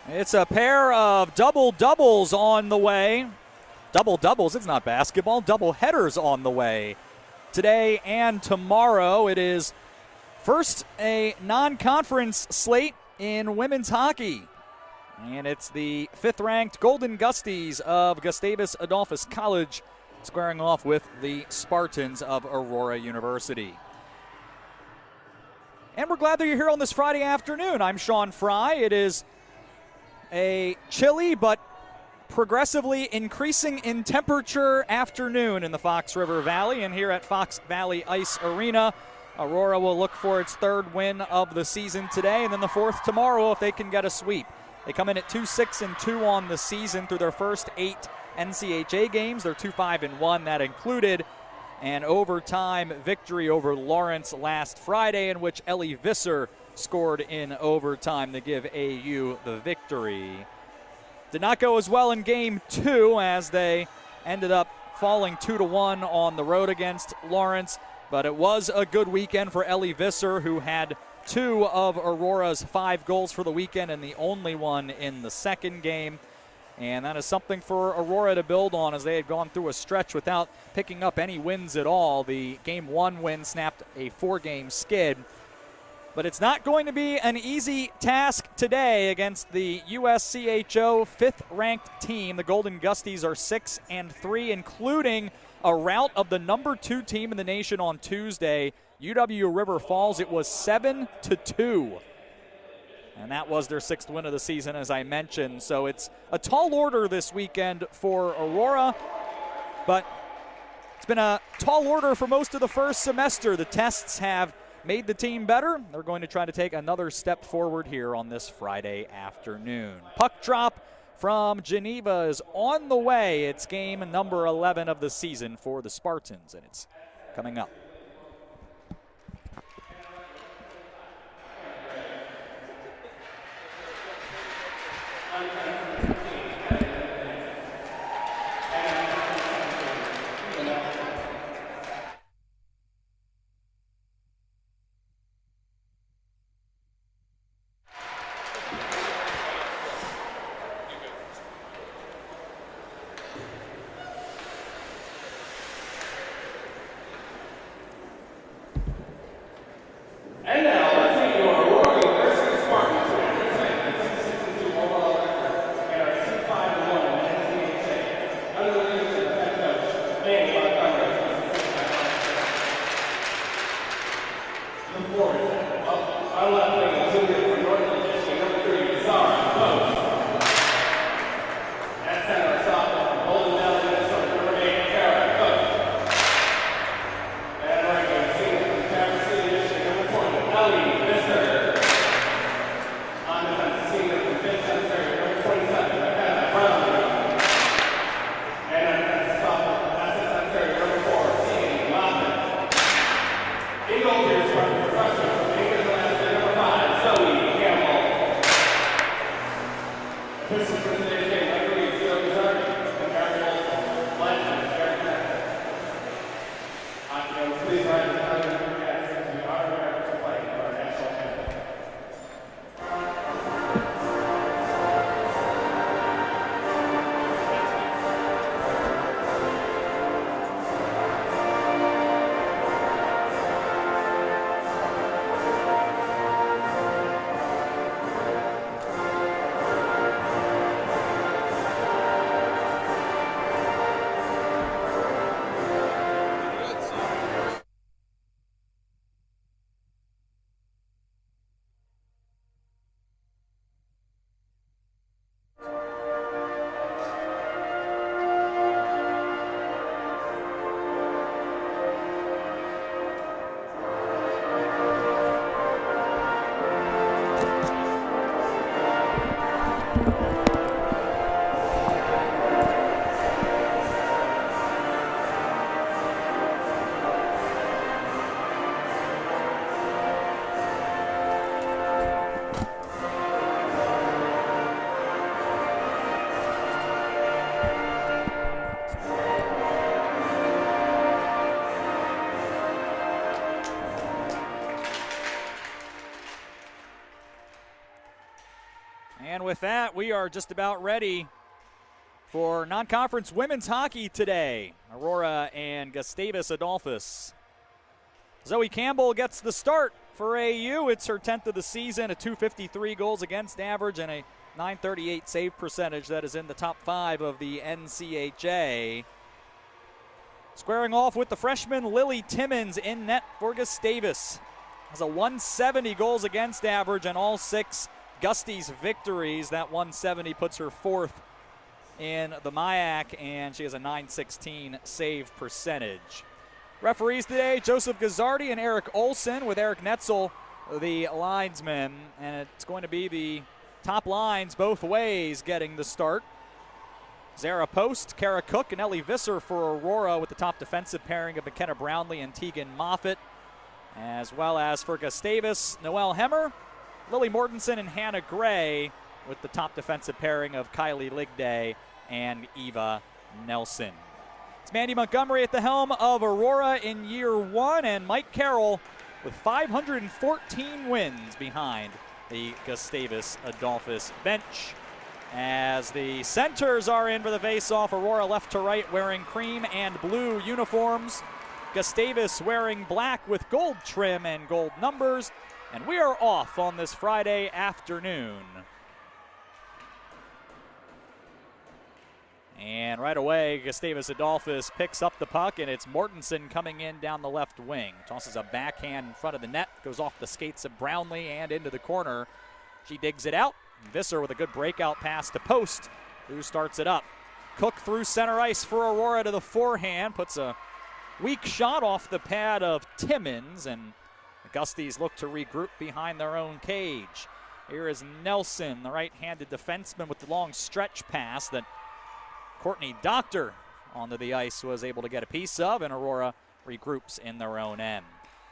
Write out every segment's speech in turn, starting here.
It's a pair of double-doubles on the way. Double-doubles, it's not basketball. Double-headers on the way. Today and tomorrow, it is first a non-conference slate in women's hockey. And it's the 5th-ranked Golden Gusties of Gustavus Adolphus College squaring off with the Spartans of Aurora University. And we're glad that you're here on this Friday afternoon. I'm Sean Fry. It is a chilly but progressively increasing in temperature afternoon in the Fox River Valley. And here at Fox Valley Ice Arena, Aurora will look for its 3rd win of the season today, and then the 4th tomorrow if they can get a sweep. They come in at 2-6-2 on the season through their first 8 NCHA games. They're 2-5-1. That included an overtime victory over Lawrence last Friday, in which Ellie Visser scored in overtime to give AU the victory. Did not go as well in Game 2 as they ended up falling 2-1 on the road against Lawrence, but it was a good weekend for Ellie Visser, who had 2 of Aurora's 5 goals for the weekend and the only one in the second game. And that is something for Aurora to build on, as they had gone through a stretch without picking up any wins at all. The Game 1 win snapped a 4-game skid. But it's not going to be an easy task today against the USCHO 5th-ranked team. The Golden Gusties are 6-3, including a rout of the number 2 team in the nation on Tuesday, UW River Falls. It was 7-2. And that was their 6th win of the season, as I mentioned. So it's a tall order this weekend for Aurora, but it's been a tall order for most of the first semester. The tests have made the team better. They're going to try to take another step forward here on this Friday afternoon. Puck drop from Geneva is on the way. It's game number 11 of the season for the Spartans, and it's coming up. with that, we are just about ready for non-conference women's hockey today. Aurora and Gustavus Adolphus. Zoe Campbell gets the start for AU. It's her 10th of the season, a .253 goals against average and a .938 save percentage that is in the top 5 of the NCHA. Squaring off with the freshman Lily Timmons in net for Gustavus. Has a .170 goals against average and all 6 Gusties victories. That .170 puts her 4th in the MIAC, and she has a .916 save percentage. Referees today, Joseph Gazzardi and Eric Olson, with Eric Netzel, the linesman. And it's going to be the top lines both ways getting the start. Zara Post, Kara Cook, and Ellie Visser for Aurora, with the top defensive pairing of McKenna Brownlee and Tegan Moffitt. As well as for Gustavus, Noelle Hemmer, Lily Mortensen, and Hannah Gray, with the top defensive pairing of Kylie Ligday and Eva Nelson. It's Mandy Montgomery at the helm of Aurora in year 1, and Mike Carroll with 514 wins behind the Gustavus Adolphus bench. As the centers are in for the face-off, Aurora left to right wearing cream and blue uniforms. Gustavus wearing black with gold trim and gold numbers. And we are off on this Friday afternoon. And right away, Gustavus Adolphus picks up the puck, and it's Mortensen coming in down the left wing. Tosses a backhand in front of the net, goes off the skates of Brownlee and into the corner. She digs it out. Visser with a good breakout pass to Post, who starts it up. Cook through center ice for Aurora to the forehand, puts a weak shot off the pad of Timmons, and the Gusties look to regroup behind their own cage. Here is Nelson, the right-handed defenseman, with the long stretch pass that Courtney Doctor onto the ice was able to get a piece of, and Aurora regroups in their own end.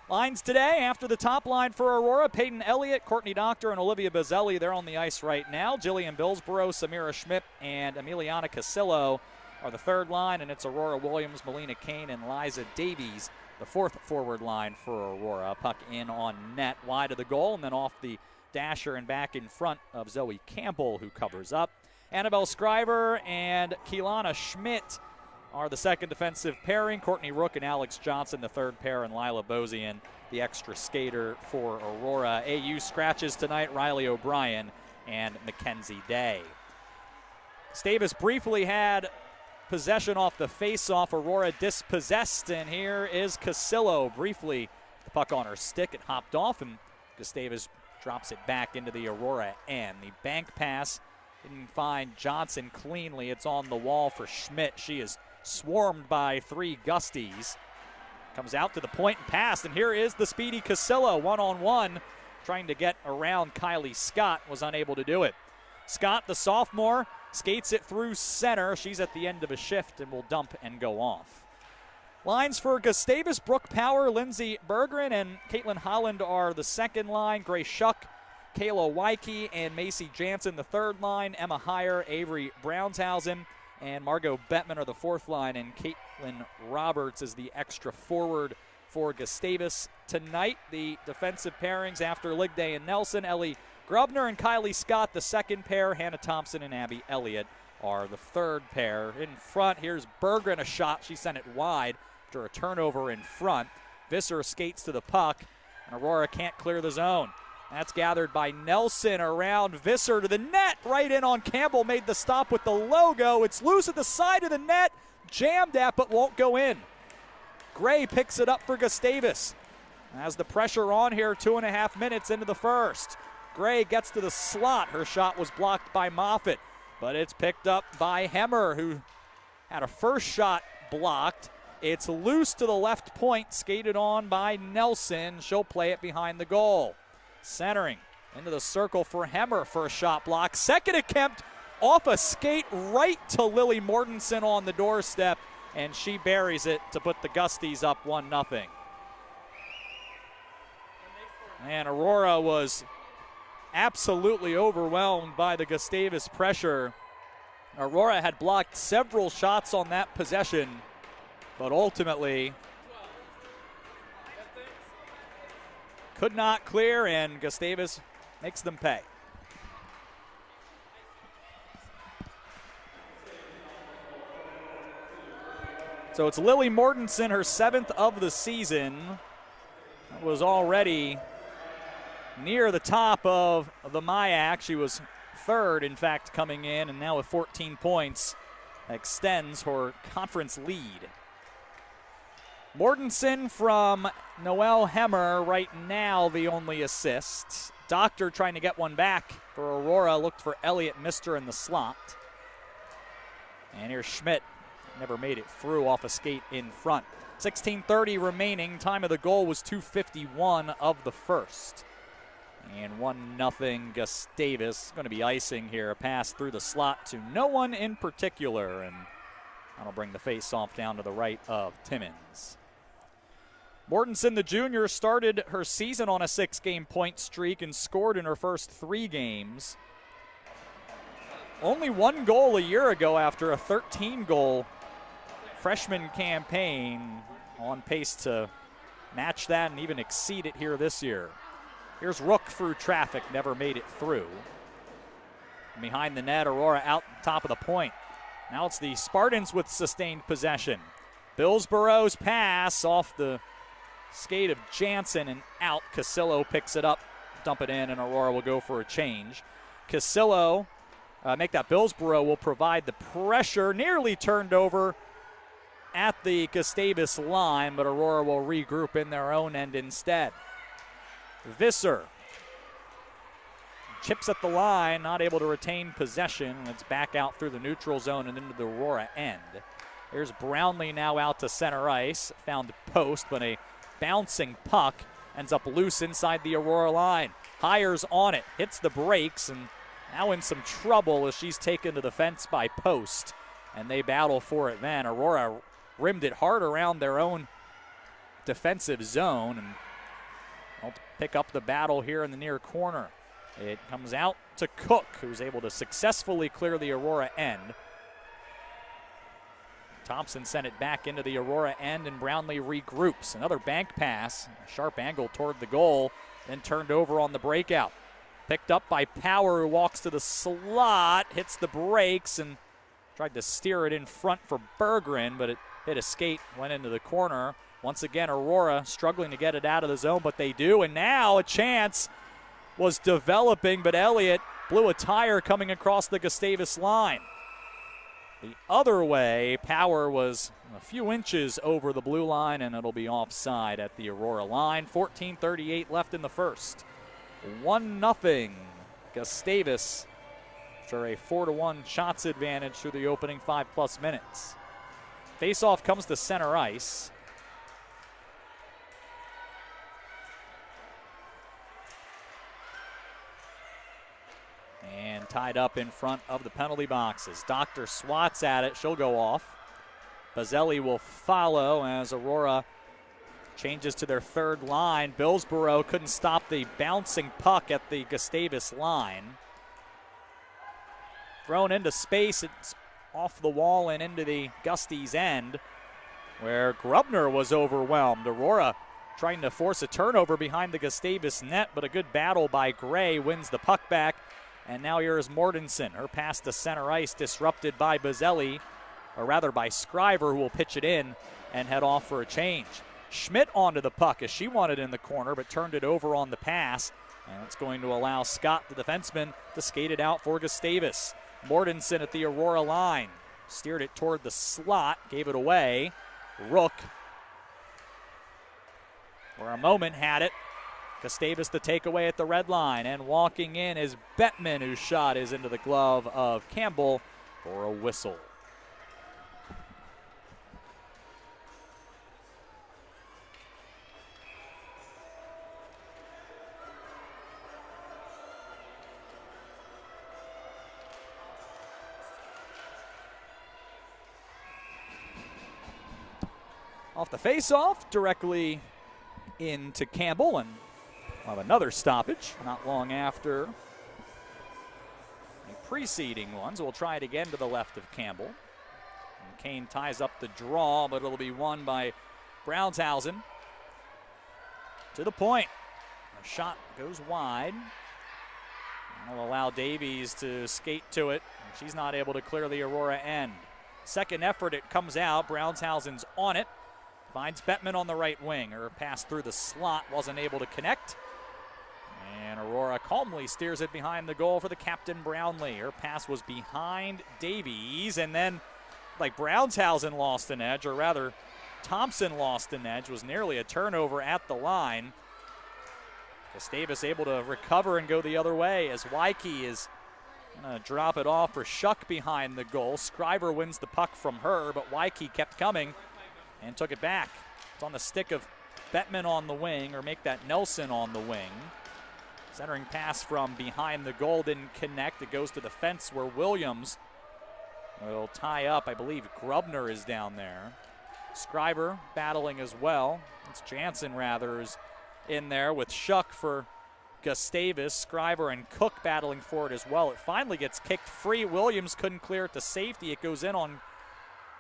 Lines today after the top line for Aurora: Peyton Elliott, Courtney Doctor, and Olivia Bazzelli. They're on the ice right now. Jillian Billsborough, Samira Schmidt, and Emiliana Casillo are the third line, and it's Aurora Williams, Melina Kane, and Liza Davies, the fourth forward line for Aurora. Puck in on net, wide of the goal, and then off the dasher and back in front of Zoe Campbell, who covers up. Annabelle Scriver and Keelana Schmidt are the second defensive pairing. Courtney Rook and Alex Johnson, the third pair, and Lila Bozian, the extra skater for Aurora. AU scratches tonight: Riley O'Brien and Mackenzie Day. Gustavus briefly had possession off the face-off. Aurora dispossessed, and here is Casillo briefly. The puck on her stick, it hopped off, and Gustavus drops it back into the Aurora end. The bank pass didn't find Johnson cleanly. It's on the wall for Schmidt. She is swarmed by 3 Gusties. Comes out to the point and pass, and here is the speedy Casillo one-on-one, trying to get around Kylie Scott, was unable to do it. Scott, the sophomore, skates it through center. She's at the end of a shift and will dump and go off. Lines for Gustavus: Brooke Power, Lindsay Berggren, and Caitlin Holland are the second line. Grace Shuck, Kayla Wyke, and Macy Jansen, the third line. Emma Heyer, Avery Brownshausen, and Margot Bettman are the fourth line, and Caitlin Roberts is the extra forward for Gustavus. Tonight, the defensive pairings after Ligday and Nelson: Ellie Grubner and Kylie Scott, the second pair. Hannah Thompson and Abby Elliott are the third pair. In front, here's Berggren, a shot. She sent it wide after a turnover in front. Visser skates to the puck, and Aurora can't clear the zone. That's gathered by Nelson around Visser to the net. Right in on Campbell, made the stop with the logo. It's loose at the side of the net, jammed at but won't go in. Gray picks it up for Gustavus. Has the pressure on here, 2.5 minutes into the first. Gray gets to the slot. Her shot was blocked by Moffitt, but it's picked up by Hemmer, who had a first shot blocked. It's loose to the left point, skated on by Nelson. She'll play it behind the goal. Centering into the circle for Hemmer, first shot block. Second attempt off a skate right to Lily Mortensen on the doorstep, and she buries it to put the Gusties up 1-0. And Aurora was absolutely overwhelmed by the Gustavus pressure. Aurora had blocked several shots on that possession, but ultimately could not clear, and Gustavus makes them pay. So it's Lily Mortensen, her 7th of the season. That was already near the top of the MIAC. She was 3rd, in fact, coming in, and now with 14 points, extends her conference lead. Mortensen from Noelle Hemmer right now the only assist. Doctor trying to get one back for Aurora. Looked for Elliott, missed her in the slot. And here's Schmidt. Never made it through off a skate in front. 16:30 remaining. Time of the goal was 2:51 of the first. And 1-0 Gustavus. Going to be icing here. A pass through the slot to no one in particular. And that'll bring the face-off down to the right of Timmons. Mortensen, the junior, started her season on a 6-game point streak and scored in her first 3 games. Only 1 goal a year ago after a 13-goal freshman campaign. On pace to match that and even exceed it here this year. Here's Rook through traffic, never made it through. Behind the net, Aurora out top of the point. Now it's the Spartans with sustained possession. Billsboro's pass off the skate of Jansen and out. Casillo picks it up, dump it in, and Aurora will go for a change. Casillo, make that Billsboro, will provide the pressure, nearly turned over at the Gustavus line, but Aurora will regroup in their own end instead. Visser chips at the line, not able to retain possession. It's back out through the neutral zone and into the Aurora end. Here's Brownlee now out to center ice. Found post, but a bouncing puck ends up loose inside the Aurora line. Hires on it, hits the brakes, and now in some trouble as she's taken to the fence by Post. And they battle for it then. Aurora rimmed it hard around their own defensive zone, and they'll pick up the battle here in the near corner. It comes out to Cook, who's able to successfully clear the Aurora end. Thompson sent it back into the Aurora end, and Brownlee regroups. Another bank pass, a sharp angle toward the goal, then turned over on the breakout. Picked up by Power, who walks to the slot, hits the brakes, and tried to steer it in front for Berggren, but it hit a skate, went into the corner. Once again, Aurora struggling to get it out of the zone, but they do, and now a chance was developing, but Elliott blew a tire coming across the Gustavus line. The other way, Power was a few inches over the blue line, and it'll be offside at the Aurora line. 14:38 left in the first. 1-0 Gustavus after a 4-1 shots advantage through the opening 5+ minutes. Faceoff comes to center ice. And tied up in front of the penalty boxes. Doctor swats at it. She'll go off. Bazzelli will follow as Aurora changes to their 3rd line. Billsboro couldn't stop the bouncing puck at the Gustavus line. Thrown into space. It's off the wall and into the Gusties end, where Grubner was overwhelmed. Aurora trying to force a turnover behind the Gustavus net, but a good battle by Gray wins the puck back. And now here is Mortensen. Her pass to center ice disrupted by Bazzelli, or rather by Scriver, who will pitch it in and head off for a change. Schmidt onto the puck as she wanted in the corner, but turned it over on the pass. And it's going to allow Scott, the defenseman, to skate it out for Gustavus. Mortensen at the Aurora line. Steered it toward the slot, gave it away. Rook, for a moment, had it. Gustavus the takeaway at the red line, and walking in is Bettman, whose shot is into the glove of Campbell for a whistle. Off the face-off, directly into Campbell, and we'll have another stoppage not long after the preceding ones. We'll try it again to the left of Campbell. And Kane ties up the draw, but it'll be won by Brownshausen. To the point. The shot goes wide. That'll allow Davies to skate to it. She's not able to clear the Aurora end. Second effort, it comes out. Brownshausen's on it. Finds Bettman on the right wing. Her pass through the slot wasn't able to connect. And Aurora calmly steers it behind the goal for the captain, Brownlee. Her pass was behind Davies, and then, like, Brownshausen lost an edge, or rather, Thompson lost an edge. Was nearly a turnover at the line. Gustavus able to recover and go the other way as Wyke is going to drop it off for Shuck behind the goal. Scriver wins the puck from her, but Wyke kept coming and took it back. It's on the stick of Bettman on the wing, or make that Nelson on the wing. Centering pass from behind the goal didn't connect. It goes to the fence where Williams will tie up. I believe Grubner is down there. Scriver battling as well. It's Jansen, rather, is in there with Shuck for Gustavus. Scriver and Cook battling for it as well. It finally gets kicked free. Williams couldn't clear it to safety. It goes in on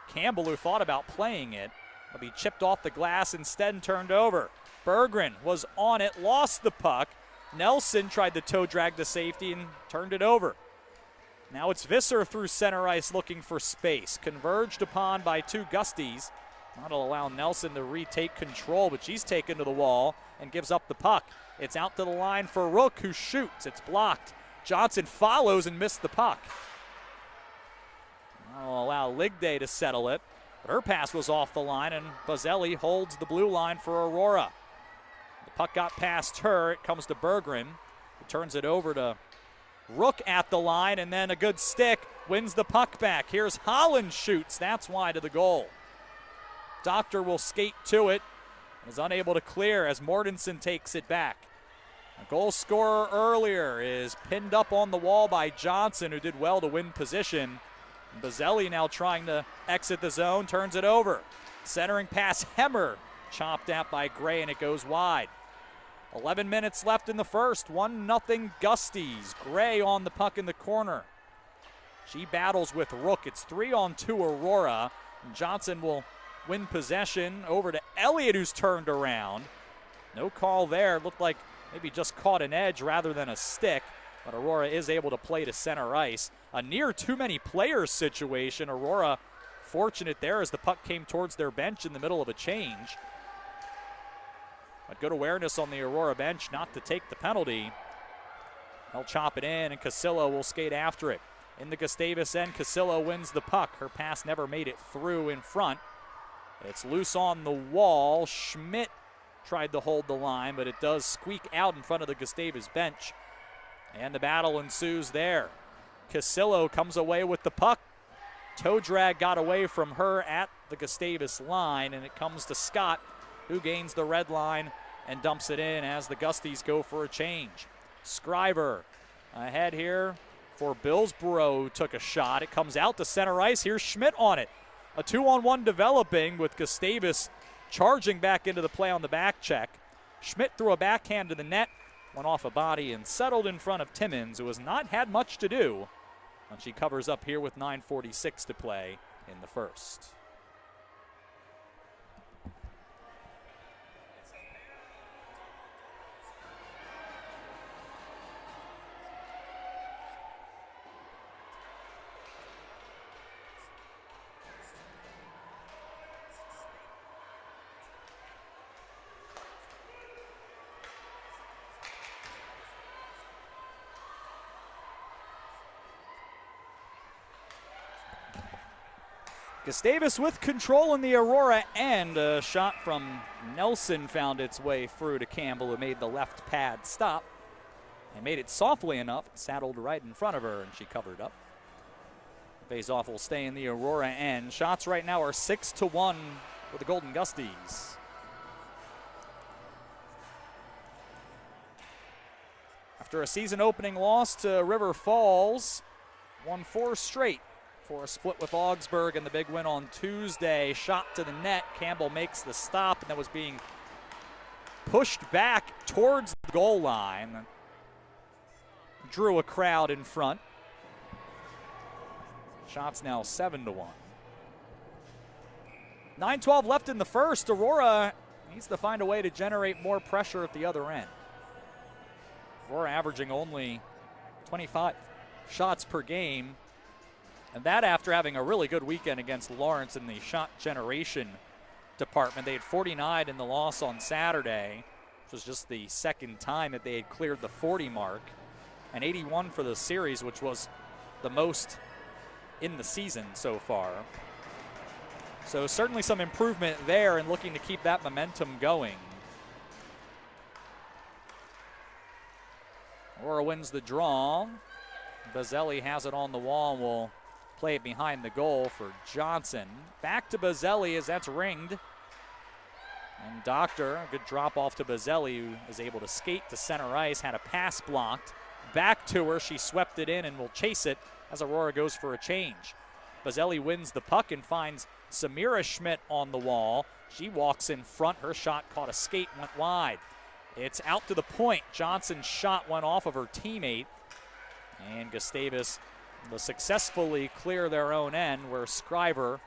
Campbell, who thought about playing it. It'll be chipped off the glass instead and turned over. Berggren was on it, lost the puck. Nelson tried to toe drag to safety and turned it over. Now it's Visser through center ice looking for space. Converged upon by two Gusties. That'll allow Nelson to retake control, but she's taken to the wall and gives up the puck. It's out to the line for Rook, who shoots. It's blocked. Johnson follows and missed the puck. That'll allow Ligday to settle it. But her pass was off the line, and Bazzelli holds the blue line for Aurora. The puck got past her. It comes to Berggren. He turns it over to Rook at the line, and then a good stick wins the puck back. Here's Holland shoots. That's wide of the goal. Doctor will skate to it. Is unable to clear as Mortensen takes it back. A goal scorer earlier is pinned up on the wall by Johnson, who did well to win position. Bazzelli now trying to exit the zone, turns it over. Centering pass, Hemmer, chopped at by Gray, and it goes wide. 11 minutes left in the first, 1-0 Gusties. Gray on the puck in the corner. She battles with Rook. It's 3-on-2 Aurora. And Johnson will win possession over to Elliott, who's turned around. No call there. Looked like maybe just caught an edge rather than a stick. But Aurora is able to play to center ice. A near too many players situation. Aurora fortunate there as the puck came towards their bench in the middle of a change. But good awareness on the Aurora bench not to take the penalty. They'll chop it in, and Casillo will skate after it. In the Gustavus end, Casillo wins the puck. Her pass never made it through in front. It's loose on the wall. Schmidt tried to hold the line, but it does squeak out in front of the Gustavus bench. And the battle ensues there. Casillo comes away with the puck. Toe drag got away from her at the Gustavus line, and it comes to Scott, who gains the red line and dumps it in as the Gusties go for a change. Scriver ahead here for Billsborough, who took a shot. It comes out to center ice. Here's Schmidt on it. A 2-on-1 developing with Gustavus charging back into the play on the back check. Schmidt threw a backhand to the net, went off a body and settled in front of Timmins, who has not had much to do. And she covers up here with 9:46 to play in the first. Gustavus with control in the Aurora end. A shot from Nelson found its way through to Campbell, who made the left pad stop and made it softly enough. Saddled right in front of her, and she covered up. Face-off will stay in the Aurora end. Shots right now are 6-1 for the Golden Gusties. After a season-opening loss to River Falls, won 4 straight. For a split with Augsburg and the big win on Tuesday. Shot to the net. Campbell makes the stop, and that was being pushed back towards the goal line. Drew a crowd in front. Shots now 7-1. 9:12 left in the first. Aurora needs to find a way to generate more pressure at the other end. Aurora averaging only 25 shots per game. And that after having a really good weekend against Lawrence in the shot generation department. They had 49 in the loss on Saturday, which was just the second time that they had cleared the 40 mark, and 81 for the series, which was the most in the season so far. So certainly some improvement there and looking to keep that momentum going. Aurora wins the draw. Bazzelli has it on the wall and will play it behind the goal for Johnson. Back to Bazzelli as that's ringed. And Doctor, a good drop off to Bazzelli, who is able to skate to center ice, had a pass blocked. Back to her, she swept it in and will chase it as Aurora goes for a change. Bazzelli wins the puck and finds Samira Schmidt on the wall. She walks in front, her shot caught a skate, went wide. It's out to the point. Johnson's shot went off of her teammate, and Gustavus will successfully clear their own end, where Scriver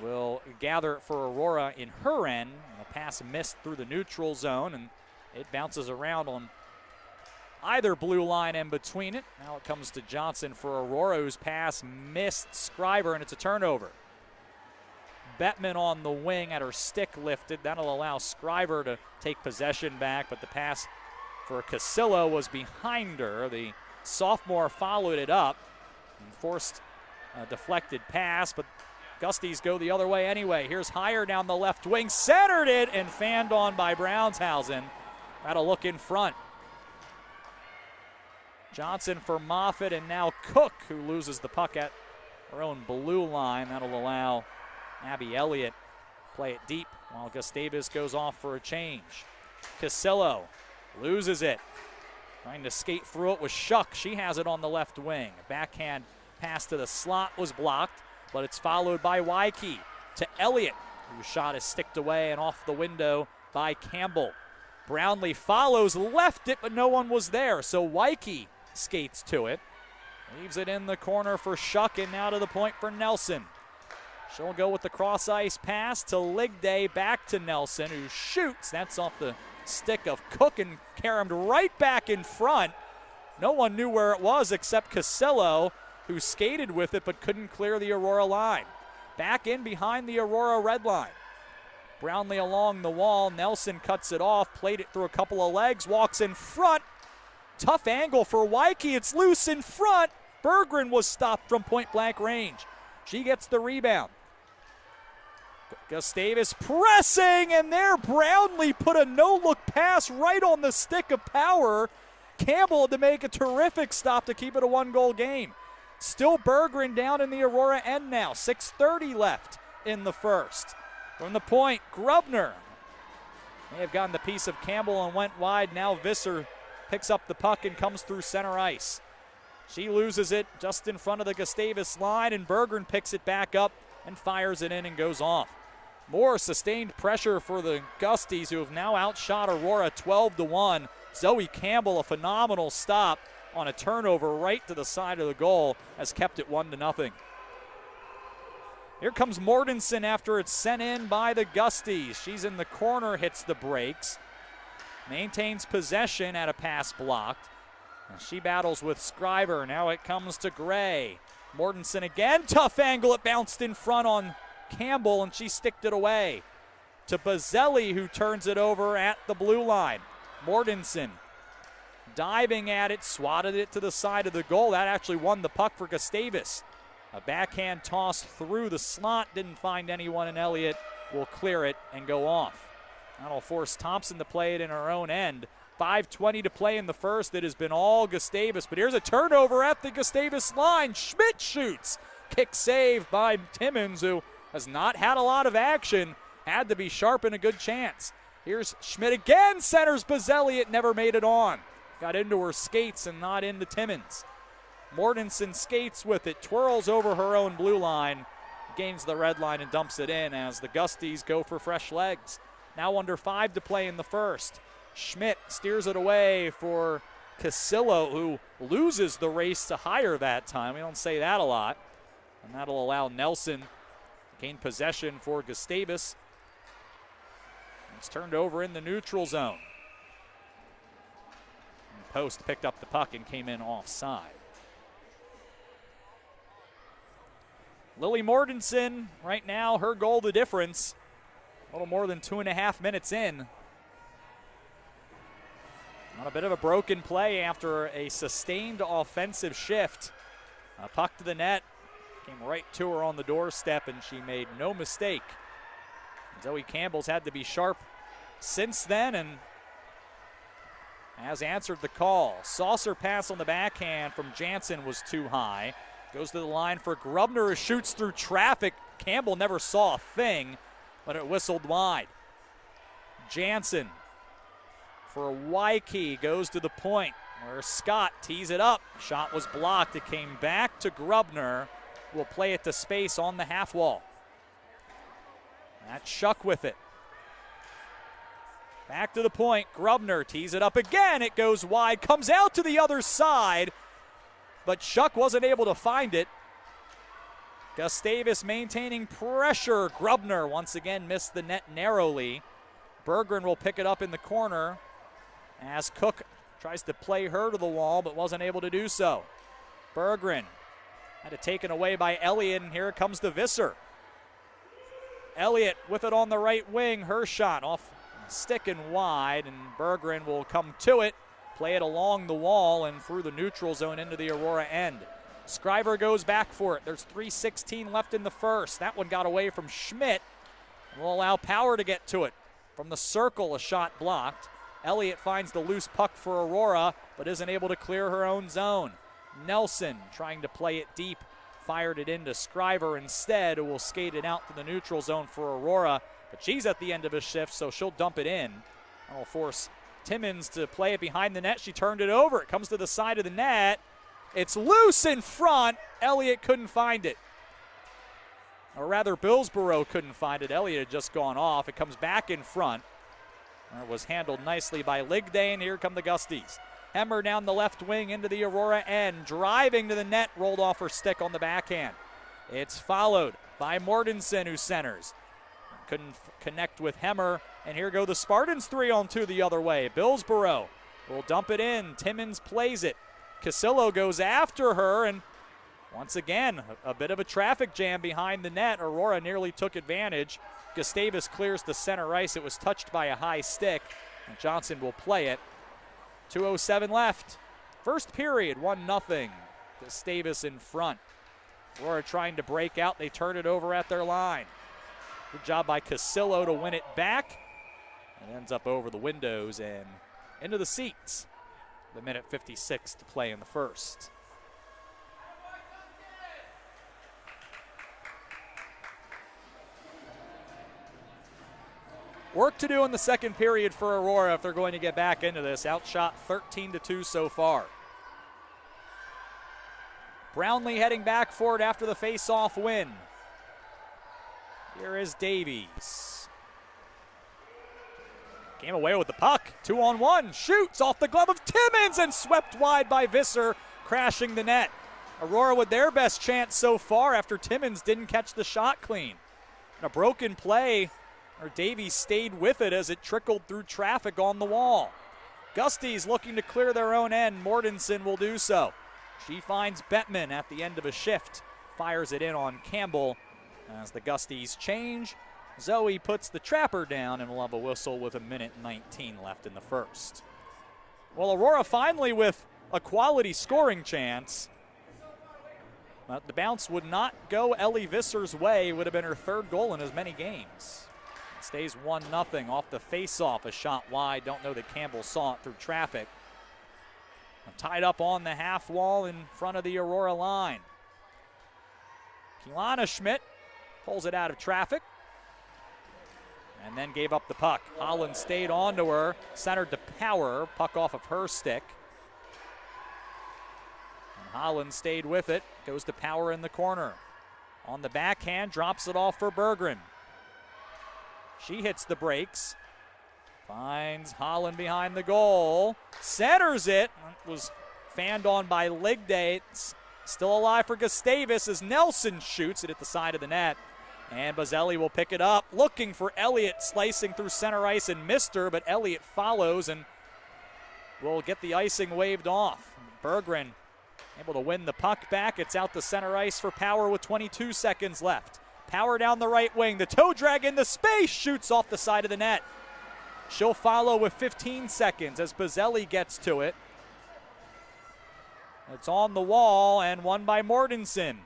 will gather it for Aurora in her end. The pass missed through the neutral zone, and it bounces around on either blue line and between it. Now it comes to Johnson for Aurora, whose pass missed Scriver, and it's a turnover. Bettman on the wing at her stick lifted. That'll allow Scriver to take possession back, but the pass for Casillo was behind her. The sophomore followed it up and forced a deflected pass, but Gusties go the other way anyway. Here's Heyer down the left wing, centered it and fanned on by Brownshausen. That'll look in front. Johnson for Moffitt, and now Cook, who loses the puck at her own blue line. That'll allow Abby Elliott play it deep while Gustavus goes off for a change. Casillo loses it. Trying to skate through it with Shuck. She has it on the left wing. A backhand pass to the slot was blocked, but it's followed by Wyke to Elliott, whose shot is sticked away and off the window by Campbell. Brownlee follows, left it, but no one was there, so Wyke skates to it. Leaves it in the corner for Shuck, and now to the point for Nelson. She'll go with the cross-ice pass to Ligday, back to Nelson, who shoots. That's off the stick of Cook and caromed right back in front. No one knew where it was except Casillo, who skated with it but couldn't clear the Aurora line. Back in behind the Aurora red line. Brownlee along the wall. Nelson cuts it off, played it through a couple of legs, walks in front. Tough angle for Wyke. It's loose in front. Berggren was stopped from point-blank range. She gets the rebound. Gustavus pressing, and there Brownlee put a no-look pass right on the stick of Power. Campbell to make a terrific stop to keep it a one-goal game. Still Berggren down in the Aurora end now. 6:30 left in the first. From the point, Grubner may have gotten the piece of Campbell and went wide. Now Visser picks up the puck and comes through center ice. She loses it just in front of the Gustavus line, and Berggren picks it back up and fires it in and goes off. More sustained pressure for the Gusties, who have now outshot Aurora 12-1. Zoe Campbell, a phenomenal stop on a turnover right to the side of the goal, has kept it 1-0. Here comes Mortensen after it's sent in by the Gusties. She's in the corner, hits the brakes, maintains possession at a pass blocked. And she battles with Scriver. Now it comes to Gray. Mortensen again, tough angle, it bounced in front on Campbell, and she sticked it away to Bazzelli, who turns it over at the blue line. Mortensen diving at it, swatted it to the side of the goal. That actually won the puck for Gustavus. A backhand toss through the slot, didn't find anyone, and Elliott will clear it and go off. That'll force Thompson to play it in her own end. 5:20 to play in the first. It has been all Gustavus, but here's a turnover at the Gustavus line. Schmidt shoots. Kick save by Timmons, who has not had a lot of action. Had to be sharp and a good chance. Here's Schmidt again, centers Bazzelli. It never made it on. Got into her skates and not into Timmons. Mortensen skates with it, twirls over her own blue line, gains the red line and dumps it in as the Gusties go for fresh legs. Now under 5 to play in the first. Schmidt steers it away for Casillo, who loses the race to Heyer that time. We don't say that a lot. And that'll allow Nelson to gain possession for Gustavus. It's turned over in the neutral zone. And Post picked up the puck and came in offside. Lily Mortensen, right now, her goal the difference. A little more than 2.5 minutes in. On a bit of a broken play after a sustained offensive shift. A puck to the net. Came right to her on the doorstep, and she made no mistake. Zoe Campbell's had to be sharp since then and has answered the call. Saucer pass on the backhand from Jansen was too high. Goes to the line for Grubner, who shoots through traffic. Campbell never saw a thing, but it whistled wide. Jansen for Waikiki goes to the point where Scott tees it up. Shot was blocked. It came back to Grubner. Will play it to space on the half wall. That's Shuck with it. Back to the point. Grubner tees it up again. It goes wide. Comes out to the other side. But Shuck wasn't able to find it. Gustavus maintaining pressure. Grubner once again missed the net narrowly. Berggren will pick it up in the corner as Cook tries to play her to the wall but wasn't able to do so. Berggren had it taken away by Elliott, and here comes the Visser. Elliott with it on the right wing. Her shot off stick and wide, and Berggren will come to it, play it along the wall and through the neutral zone into the Aurora end. Scriver goes back for it. There's 3:16 left in the first. That one got away from Schmidt. Will allow Power to get to it. From the circle, a shot blocked. Elliott finds the loose puck for Aurora, but isn't able to clear her own zone. Nelson trying to play it deep, fired it into Scriver instead, who will skate it out to the neutral zone for Aurora, but she's at the end of a shift, so she'll dump it in. That'll force Timmins to play it behind the net. She turned it over. It comes to the side of the net. It's loose in front. Elliott couldn't find it. Or rather, Billsborough couldn't find it. Elliott had just gone off. It comes back in front. It was handled nicely by Ligday, and here come the Gusties. Hemmer down the left wing into the Aurora end. Driving to the net, rolled off her stick on the backhand. It's followed by Mortensen, who centers. Couldn't connect with Hemmer, and here go the Spartans 3-on-2 the other way. Billsborough will dump it in. Timmins plays it. Casillo goes after her, and once again, a bit of a traffic jam behind the net. Aurora nearly took advantage. Gustavus clears the center ice. It was touched by a high stick, and Johnson will play it. 2:07 left. First period, 1-0. Gustavus in front. Aurora trying to break out. They turn it over at their line. Good job by Casillo to win it back. It ends up over the windows and into the seats. The minute 56 to play in the first. Work to do in the second period for Aurora if they're going to get back into this. Outshot 13-2 so far. Brownlee heading back for it after the face-off win. Here is Davies. Came away with the puck. 2-on-1. Shoots off the glove of Timmins and swept wide by Visser, crashing the net. Aurora with their best chance so far after Timmins didn't catch the shot clean. And a broken play, or Davies stayed with it as it trickled through traffic on the wall. Gusties looking to clear their own end. Mortensen will do so. She finds Bettman at the end of a shift. Fires it in on Campbell. As the Gusties change, Zoe puts the trapper down and will have a whistle with 1:19 left in the first. Well, Aurora finally with a quality scoring chance. But the bounce would not go Ellie Visser's way. It would have been her third goal in as many games. It stays 1-0 off the face-off. A shot wide. Don't know that Campbell saw it through traffic. Tied up on the half wall in front of the Aurora line. Keelana Schmidt pulls it out of traffic and then gave up the puck. Holland stayed onto her, centered to Power, puck off of her stick. And Holland stayed with it, goes to Power in the corner. On the backhand, drops it off for Berggren. She hits the brakes, finds Holland behind the goal, centers it, was fanned on by Ligday. It's still alive for Gustavus as Nelson shoots it at the side of the net. And Bazzelli will pick it up, looking for Elliott, slicing through center ice and missed her, but Elliott follows and will get the icing waved off. Berggren Able to win the puck back. It's out to center ice for Power with 22 seconds left. Power down the right wing. The toe drag in the space. Shoots off the side of the net. She'll follow with 15 seconds as Bazzelli gets to it. It's on the wall and won by Mortensen.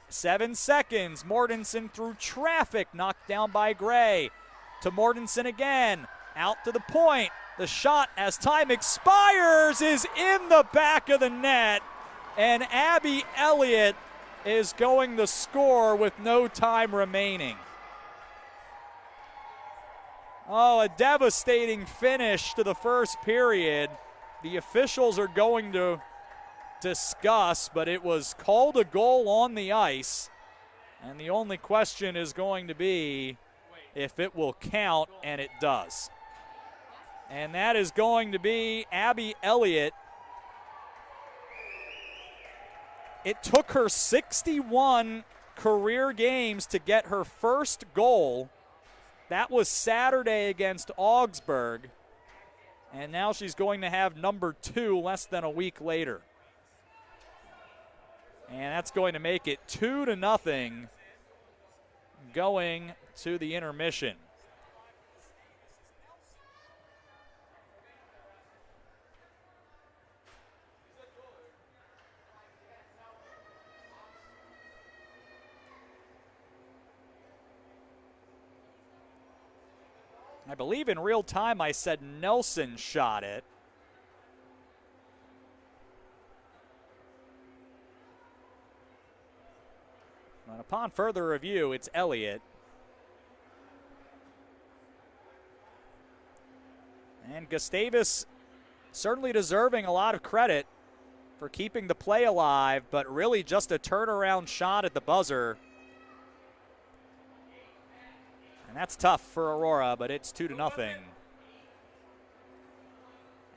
7 seconds. Mortensen through traffic. Knocked down by Gray. To Mortensen again. Out to the point. The shot as time expires is in the back of the net. And Abby Elliott is going to score with no time remaining. Oh, a devastating finish to the first period. The officials are going to discuss, but it was called a goal on the ice. And the only question is going to be if it will count, and it does. And that is going to be Abby Elliott. It took her 61 career games to get her first goal. That was Saturday against Augsburg. And now she's going to have number 2 less than a week later. And that's going to make it 2-0 going to the intermission. I believe in real time I said Nelson shot it. But upon further review, it's Elliott. And Gustavus certainly deserving a lot of credit for keeping the play alive, but really just a turnaround shot at the buzzer. And that's tough for Aurora, but it's 2-0.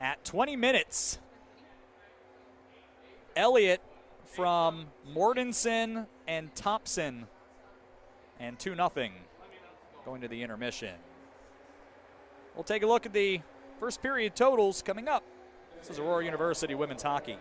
At 20 minutes, Elliott from Mortensen and Thompson, and 2-0 going to the intermission. We'll take a look at the first period totals coming up. This is Aurora University women's hockey.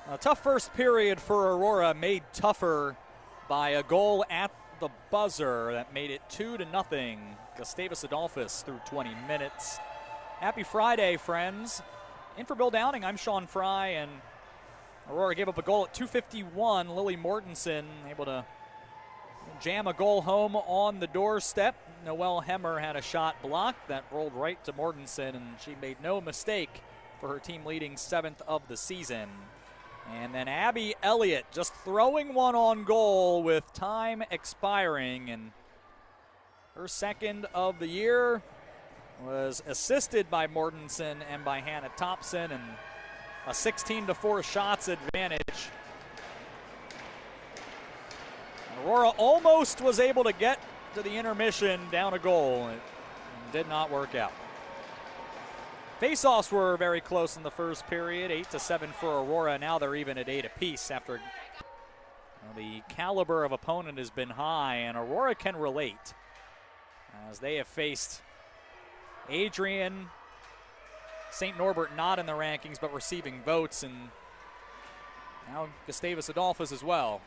A tough first period for Aurora, made tougher by a goal at the buzzer that made it 2-0. Gustavus Adolphus through 20 minutes. Happy Friday, friends. In for Bill Downing, I'm Sean Fry, and Aurora gave up a goal at 2:51. Lily Mortensen able to jam a goal home on the doorstep. Noelle Hemmer had a shot blocked that rolled right to Mortensen, and she made no mistake for her team-leading 7th of the season. And then Abby Elliott just throwing one on goal with time expiring, and her 2nd of the year was assisted by Mortensen and by Hannah Thompson, and a 16-4 shots advantage. Aurora almost was able to get to the intermission down a goal. It did not work out. Faceoffs were very close in the first period, 8-7 for Aurora. Now they're even at 8 apiece after the caliber of opponent has been high, and Aurora can relate as they have faced Adrian, St. Norbert not in the rankings but receiving votes, and now Gustavus Adolphus as well.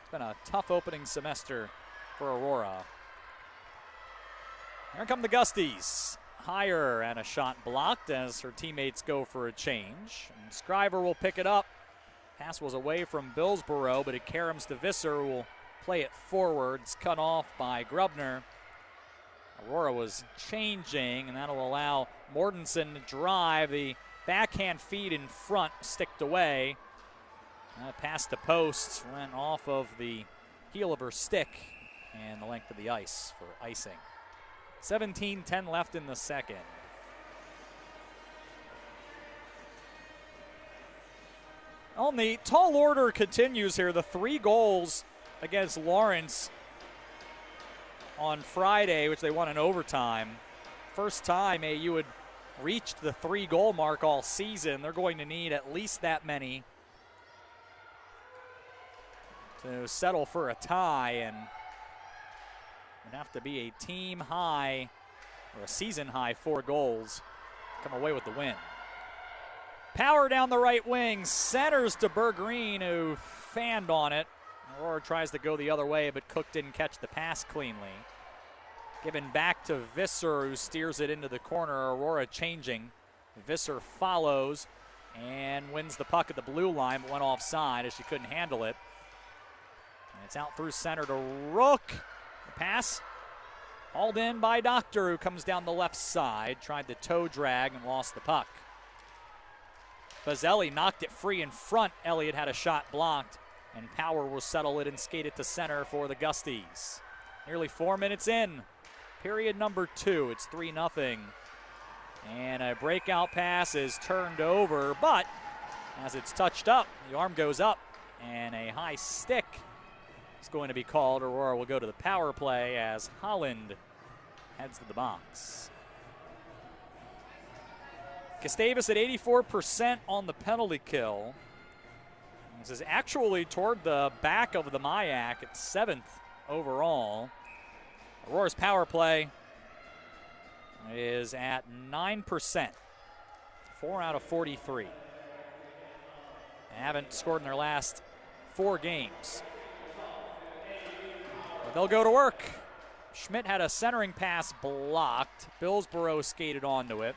It's been a tough opening semester for Aurora. Here come the Gusties. Higher and a shot blocked as her teammates go for a change. And Scriver will pick it up. Pass was away from Billsboro, but it caroms to Visser, who will play it forwards, cut off by Grubner. Aurora was changing, and that'll allow Mortensen to drive. The backhand feed in front sticked away. Past the posts, went off of the heel of her stick and the length of the ice for icing. 17-10 left in the second. On the tall order continues here. The 3 goals against Lawrence on Friday, which they won in overtime. First time AU had reached the 3-goal mark all season. They're going to need at least that many to settle for a tie, and would have to be a team high or a season high 4 goals to come away with the win. Power down the right wing, centers to Bergreen, who fanned on it. Aurora tries to go the other way, but Cook didn't catch the pass cleanly. Given back to Visser, who steers it into the corner. Aurora changing. Visser follows and wins the puck at the blue line, but went offside as she couldn't handle it. And it's out through center to Rook. Pass hauled in by Doctor, who comes down the left side, tried to toe drag and lost the puck. Bazzelli knocked it free in front. Elliott had a shot blocked, and Power will settle it and skate it to center for the Gusties. Nearly 4 minutes in, period number 2. It's 3-0. And a breakout pass is turned over, but as it's touched up, the arm goes up, and a high stick is going to be called. Aurora will go to the power play as Holland heads to the box. Gustavus at 84% on the penalty kill. This is actually toward the back of the MIAC at 7th overall. Aurora's power play is at 9%, 4 out of 43. They haven't scored in their last 4 games. But they'll go to work. Schmidt had a centering pass blocked. Billsboro skated onto it.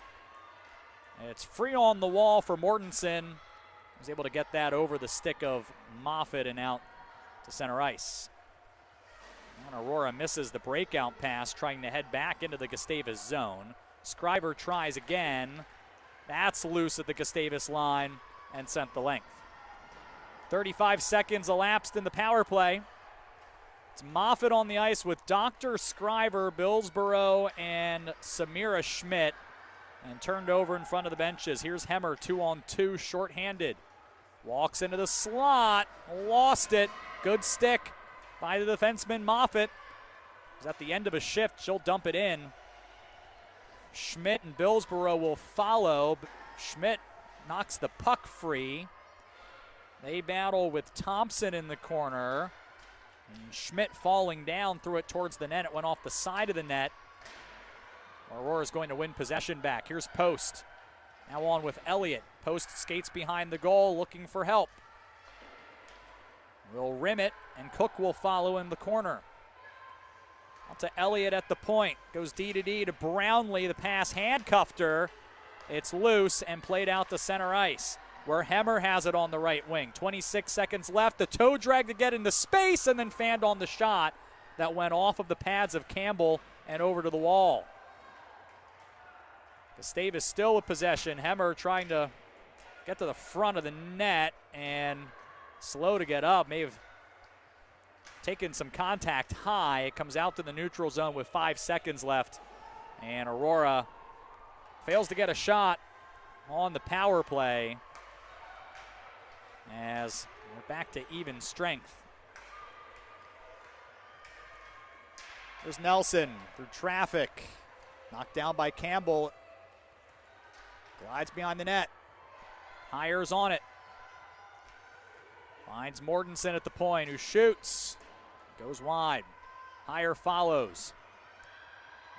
It's free on the wall for Mortensen. Was able to get that over the stick of Moffitt and out to center ice. And Aurora misses the breakout pass, trying to head back into the Gustavus zone. Scriver tries again. That's loose at the Gustavus line and sent the length. 35 seconds elapsed in the power play. It's Moffitt on the ice with Dr. Scriver, Billsboro, and Samira Schmidt, and turned over in front of the benches. Here's Hemmer, 2-on-2, shorthanded. Walks into the slot, lost it. Good stick by the defenseman Moffitt. He's at the end of a shift, she'll dump it in. Schmidt and Billsboro will follow. Schmidt knocks the puck free. They battle with Thompson in the corner. And Schmidt falling down, threw it towards the net. It went off the side of the net. Aurora's going to win possession back. Here's Post. Now on with Elliott. Post skates behind the goal looking for help. will rim it, and Cook will follow in the corner. Out to Elliott at the point. Goes D to Brownlee. The pass handcuffed her. It's loose and played out to center ice, where Hemmer has it on the right wing. 26 seconds left. The toe drag to get into space, and then fanned on the shot that went off of the pads of Campbell and over to the wall. Gustavus still with possession. Hemmer trying to get to the front of the net and slow to get up. May have taken some contact high. It comes out to the neutral zone with 5 seconds left. And Aurora fails to get a shot on the power play as we're back to even strength. There's Nelson through traffic. Knocked down by Campbell. Glides behind the net. Hires on it. Finds Mortensen at the point, who shoots. Goes wide. Hire follows.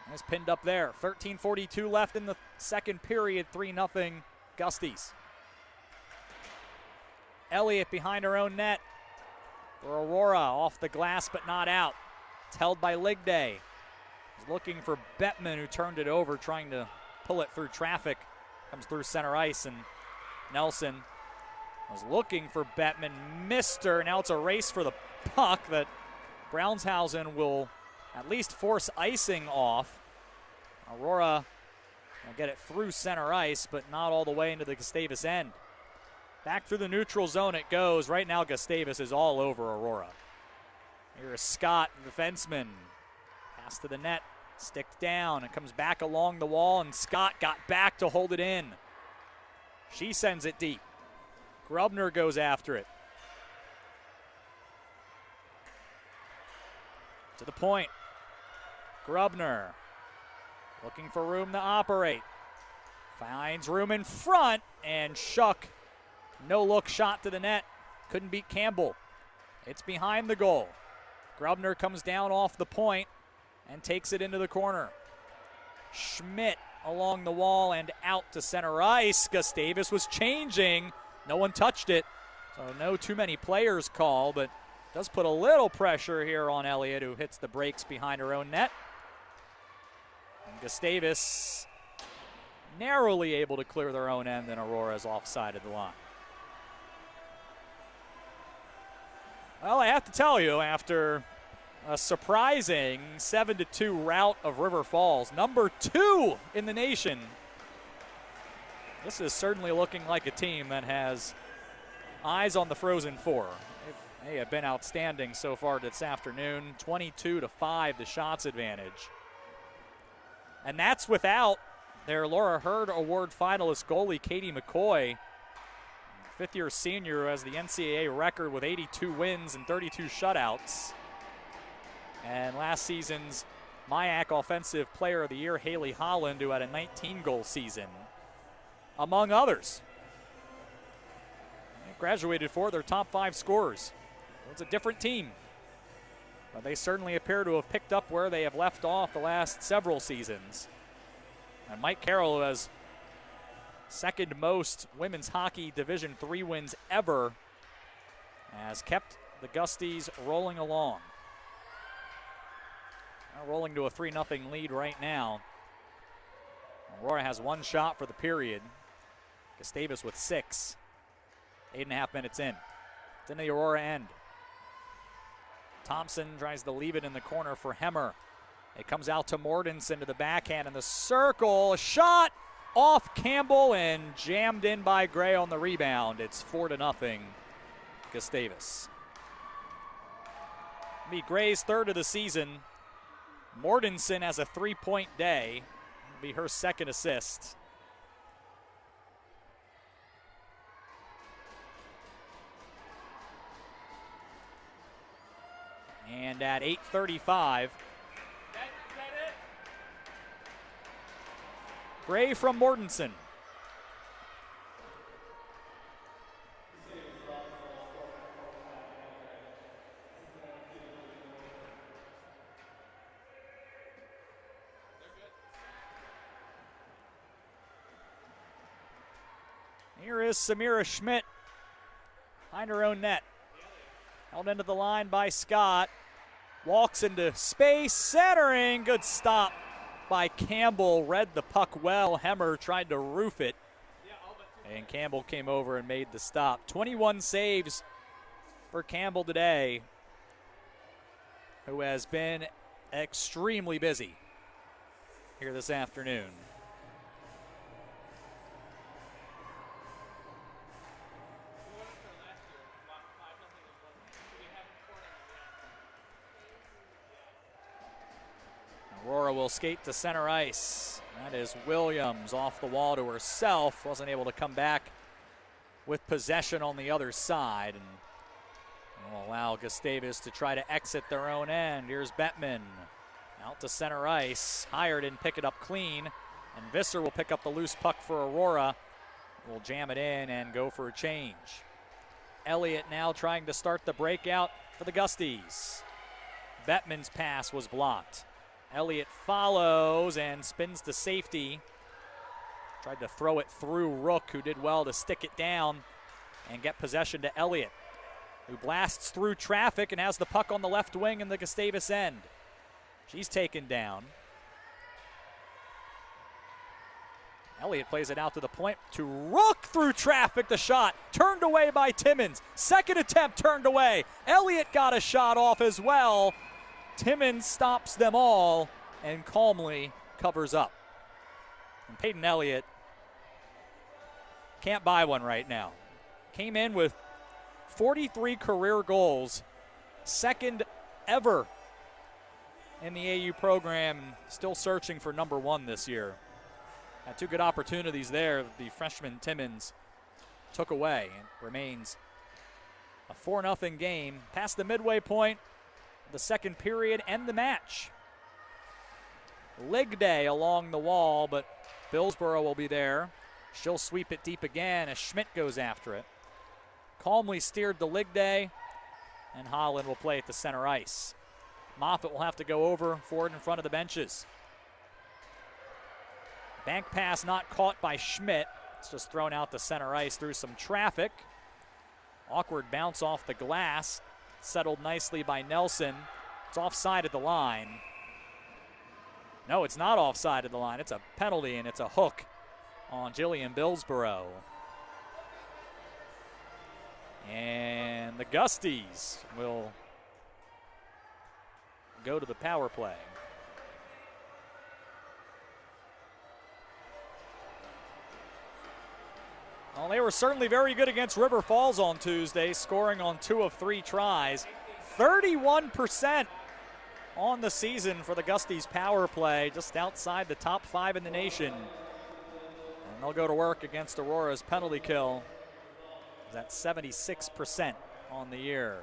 And is pinned up there. 13:42 left in the second period. 3-0 Gusties. Elliott behind her own net for Aurora. Off the glass but not out. It's held by Ligday. He's looking for Bettman, who turned it over, trying to pull it through traffic. Comes through center ice, and Nelson was looking for Bettman. Missed her. Now it's a race for the puck that Brownshausen will at least force icing off. Aurora will get it through center ice, but not all the way into the Gustavus end. Back through the neutral zone it goes. Right now Gustavus is all over Aurora. Here is Scott, the defenseman. Pass to the net, sticked down. It comes back along the wall, and Scott got back to hold it in. She sends it deep. Grubner goes after it. To the point. Grubner looking for room to operate. Finds room in front, and Shuck, no look shot to the net. Couldn't beat Campbell. It's behind the goal. Grubner comes down off the point and takes it into the corner. Schmidt along the wall and out to center ice. Gustavus was changing. No one touched it, so no too many players call, but does put a little pressure here on Elliott, who hits the brakes behind her own net. And Gustavus narrowly able to clear their own end, and Aurora's offside of the line. Well, I have to tell you, after a surprising 7-2 rout of River Falls, number 2 in the nation, this is certainly looking like a team that has eyes on the Frozen Four. They have been outstanding so far this afternoon. 22-5, the shots advantage. And that's without their Laura Hurd Award finalist goalie, Katie McCoy, fifth-year senior, who has the NCAA record with 82 wins and 32 shutouts. And last season's MIAC Offensive Player of the Year, Haley Holland, who had a 19-goal season, among others. They graduated for their top 5 scorers. It's a different team, but they certainly appear to have picked up where they have left off the last several seasons. And Mike Carroll, who has second most women's hockey Division III wins ever, has kept the Gusties rolling along. They're rolling to a 3-0 lead right now. Aurora has 1 shot for the period. Gustavus with 6. 8.5 minutes in. It's in the Aurora end. Thompson tries to leave it in the corner for Hemmer. It comes out to Mortensen to the backhand in the circle. A shot off Campbell and jammed in by Gray on the rebound. It's 4-0 Gustavus. It'll be Gray's 3rd of the season. Mortensen has a 3-point day. It'll be her 2nd assist. And at 8:35, Gray from Mortensen. Here is Samira Schmidt behind her own net. Held into the line by Scott. Walks into space, centering. Good stop by Campbell. Read the puck well. Hemmer tried to roof it. And Campbell came over and made the stop. 21 saves for Campbell today, who has been extremely busy here this afternoon. Aurora will skate to center ice. That is Williams off the wall to herself. Wasn't able to come back with possession on the other side. And will allow Gustavus to try to exit their own end. Here's Bettman out to center ice. Hire didn't pick it up clean. And Visser will pick up the loose puck for Aurora. Will jam it in and go for a change. Elliott now trying to start the breakout for the Gusties. Bettman's pass was blocked. Elliott follows and spins to safety. Tried to throw it through Rook, who did well to stick it down and get possession to Elliott, who blasts through traffic and has the puck on the left wing in the Gustavus end. She's taken down. Elliott plays it out to the point to Rook through traffic. The shot turned away by Timmins. Second attempt turned away. Elliott got a shot off as well. Timmins stops them all and calmly covers up. And Peyton Elliott can't buy one right now. Came in with 43 career goals, second ever in the AU program, still searching for number one this year. Had two good opportunities there. The freshman Timmins took away, and remains a 4-0 game past the midway point. The second period and the match. Ligday along the wall, but Billsboro will be there. She'll sweep it deep again as Schmidt goes after it. Calmly steered to Ligday, and Holland will play at the center ice. Moffitt will have to go over forward in front of the benches. Bank pass not caught by Schmidt. It's just thrown out to center ice through some traffic. Awkward bounce off the glass. Settled nicely by Nelson. It's offside at the line. No, it's not offside at the line. It's a penalty, and it's a hook on Jillian Billsboro. And the Gusties will go to the power play. Well, they were certainly very good against River Falls on Tuesday, scoring on 2 of 3 tries. 31% on the season for the Gusties power play, just outside the top 5 in the nation. And they'll go to work against Aurora's penalty kill. That's 76% on the year.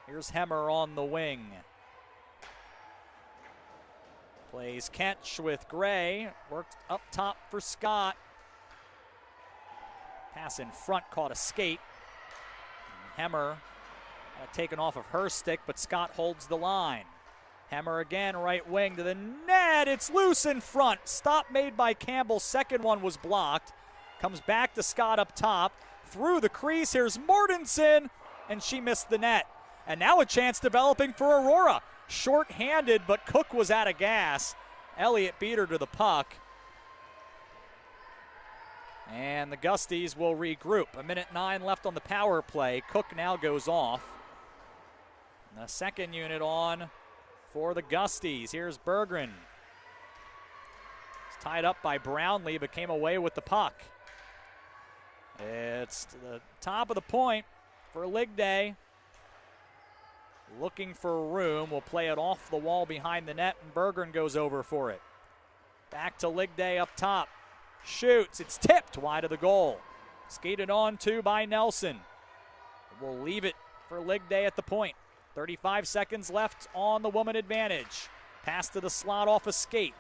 Here's Hemmer on the wing. Plays catch with Gray. Worked up top for Scott. Pass in front, caught a skate. Hemmer taken off of her stick, but Scott holds the line. Hemmer again, right wing to the net. It's loose in front. Stop made by Campbell. Second one was blocked. Comes back to Scott up top. Through the crease, here's Mortensen, and she missed the net. And now a chance developing for Aurora. Short-handed, but Cook was out of gas. Elliott beat her to the puck. And the Gusties will regroup. 1:09 left on the power play. Cook now goes off. And the second unit on for the Gusties. Here's Berggren. It's tied up by Brownlee, but came away with the puck. It's to the top of the point for Ligday. Looking for room. Will play it off the wall behind the net, and Berggren goes over for it. Back to Ligday up top. Shoots. It's tipped wide of the goal. Skated on to by Nelson. We'll leave it for Ligday at the point. 35 seconds left on the woman advantage. Pass to the slot off a skate.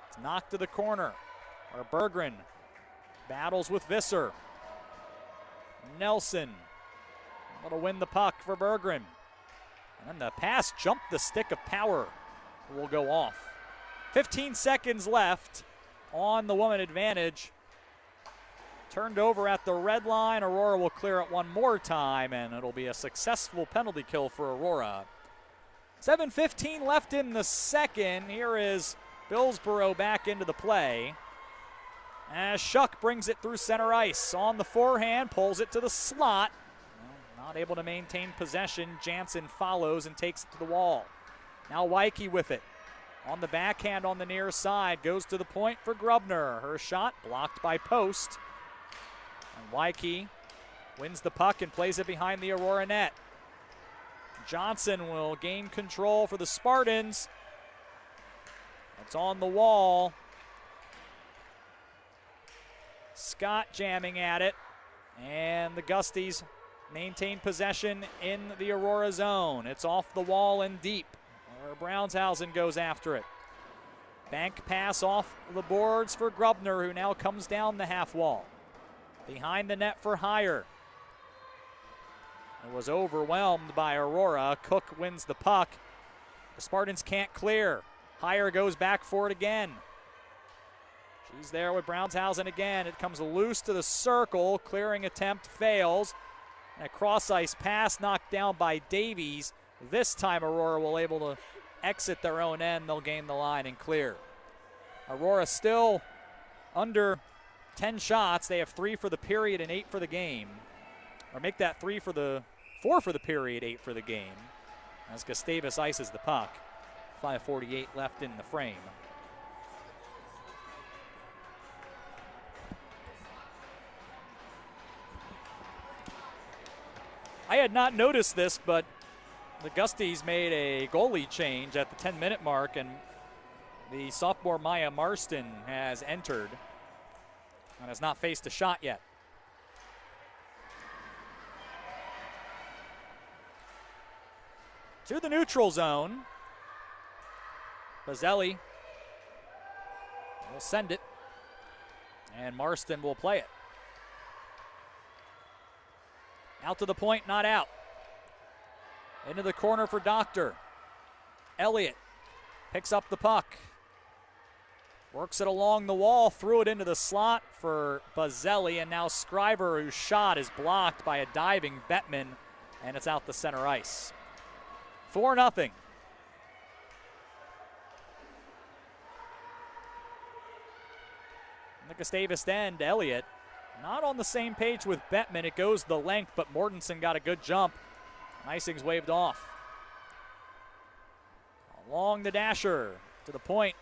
It's knocked to the corner. Or Berggren battles with Visser. Nelson able to win the puck for Berggren. And then the pass jumped the stick of Power. Will go off. 15 seconds left on the woman advantage. turned over at the red line. Aurora will clear it one more time, and it'll be a successful penalty kill for Aurora. 7:15 left in the second. Here is Billsboro back into the play. As Shuck brings it through center ice. On the forehand, pulls it to the slot. Well, not able to maintain possession. Jansen follows and takes it to the wall. Now Wyke with it. On the backhand on the near side. Goes to the point for Grubner. Her shot blocked by Post. And Wyke wins the puck and plays it behind the Aurora net. Johnson will gain control for the Spartans. It's on the wall. Scott jamming at it. And the Gusties maintain possession in the Aurora zone. It's off the wall and deep. Brownshausen goes after it. Bank pass off the boards for Grubner, who now comes down the half wall. Behind the net for Heyer. It was overwhelmed by Aurora. Cook wins the puck. The Spartans can't clear. Heyer goes back for it again. She's there with Brownshausen again. It comes loose to the circle. Clearing attempt fails. And a cross-ice pass knocked down by Davies. This time Aurora will able to exit their own end. They'll gain the line and clear. Aurora still under 10 shots. They have 3 for the period and 8 for the game. Or make that 4 for the period, 8 for the game. As Gustavus ices the puck. 5:48 left in the frame. I had not noticed this, but the Gusties made a goalie change at the 10-minute mark, and the sophomore Maya Marston has entered and has not faced a shot yet. To the neutral zone. Bazzelli will send it, and Marston will play it. Out to the point, not out. Into the corner for Doctor. Elliott picks up the puck. Works it along the wall, threw it into the slot for Bazzelli, and now Scriver, whose shot is blocked by a diving Bettman, and it's out the center ice. 4-0. The Gustavus end, Elliott not on the same page with Bettman. It goes the length, but Mortensen got a good jump. Icing's waved off. Along the dasher to the point.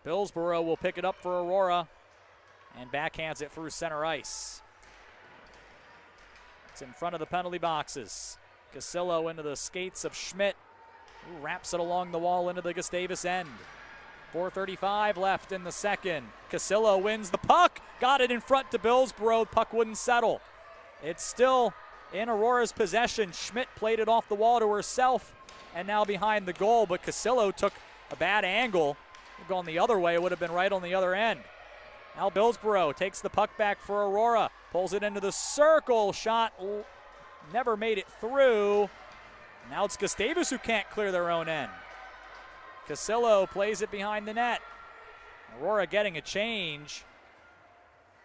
Billsboro will pick it up for Aurora and backhands it through center ice. It's in front of the penalty boxes. Casillo into the skates of Schmidt, who wraps it along the wall into the Gustavus end. 4:35 left in the second. Casillo wins the puck. Got it in front to Billsboro. Puck wouldn't settle. It's still in Aurora's possession. Schmidt played it off the wall to herself and now behind the goal, but Casillo took a bad angle. Gone the other way, it would have been right on the other end. Now Billsboro takes the puck back for Aurora. Pulls it into the circle. Shot never made it through. Now it's Gustavus who can't clear their own end. Casillo plays it behind the net. Aurora getting a change.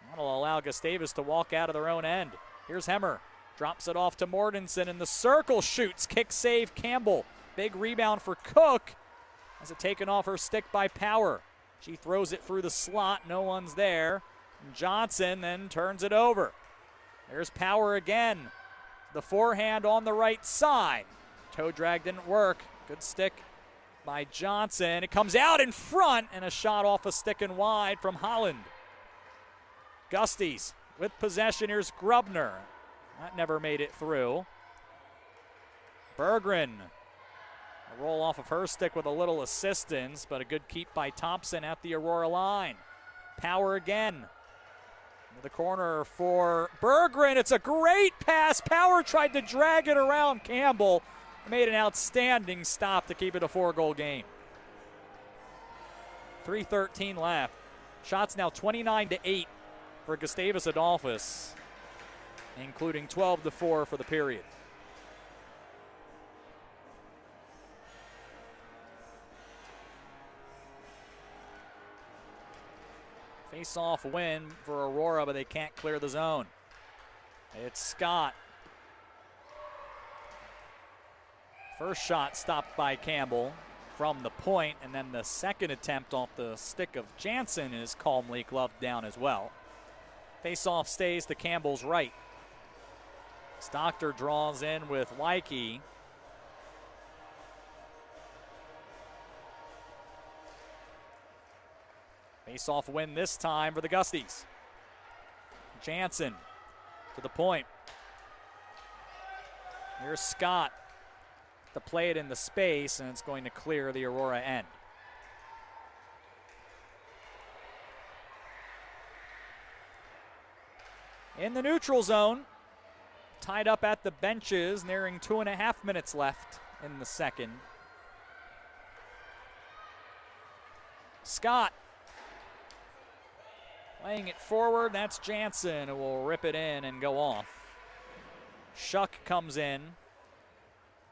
That'll allow Gustavus to walk out of their own end. Here's Hemmer. Drops it off to Mortensen in the circle. Shoots. Kick save Campbell. Big rebound for Cook. Has it taken off her stick by Power. She throws it through the slot. No one's there. And Johnson then turns it over. There's Power again. The forehand on the right side. Toe drag didn't work. Good stick by Johnson. It comes out in front, and a shot off a stick and wide from Holland. Gusties with possession. Here's Grubner. That never made it through. Berggren. A roll off of her stick with a little assistance, but a good keep by Thompson at the Aurora line. Power again. Into the corner for Berggren. It's a great pass. Power tried to drag it around Campbell. Made an outstanding stop to keep it a 4-goal game. 3:13 left. Shots now 29-8 for Gustavus Adolphus, including 12-4 for the period. Face-off win for Aurora, but they can't clear the zone. It's Scott. First shot stopped by Campbell from the point, and then the second attempt off the stick of Jansen is calmly gloved down as well. Face-off stays to Campbell's right. Stockter draws in with Leike. Face-off win this time for the Gusties. Jansen to the point. Here's Scott to play it in the space, and it's going to clear the Aurora end. In the neutral zone, tied up at the benches, nearing 2.5 minutes left in the second. Scott playing it forward, that's Jansen who will rip it in and go off. Shuck comes in.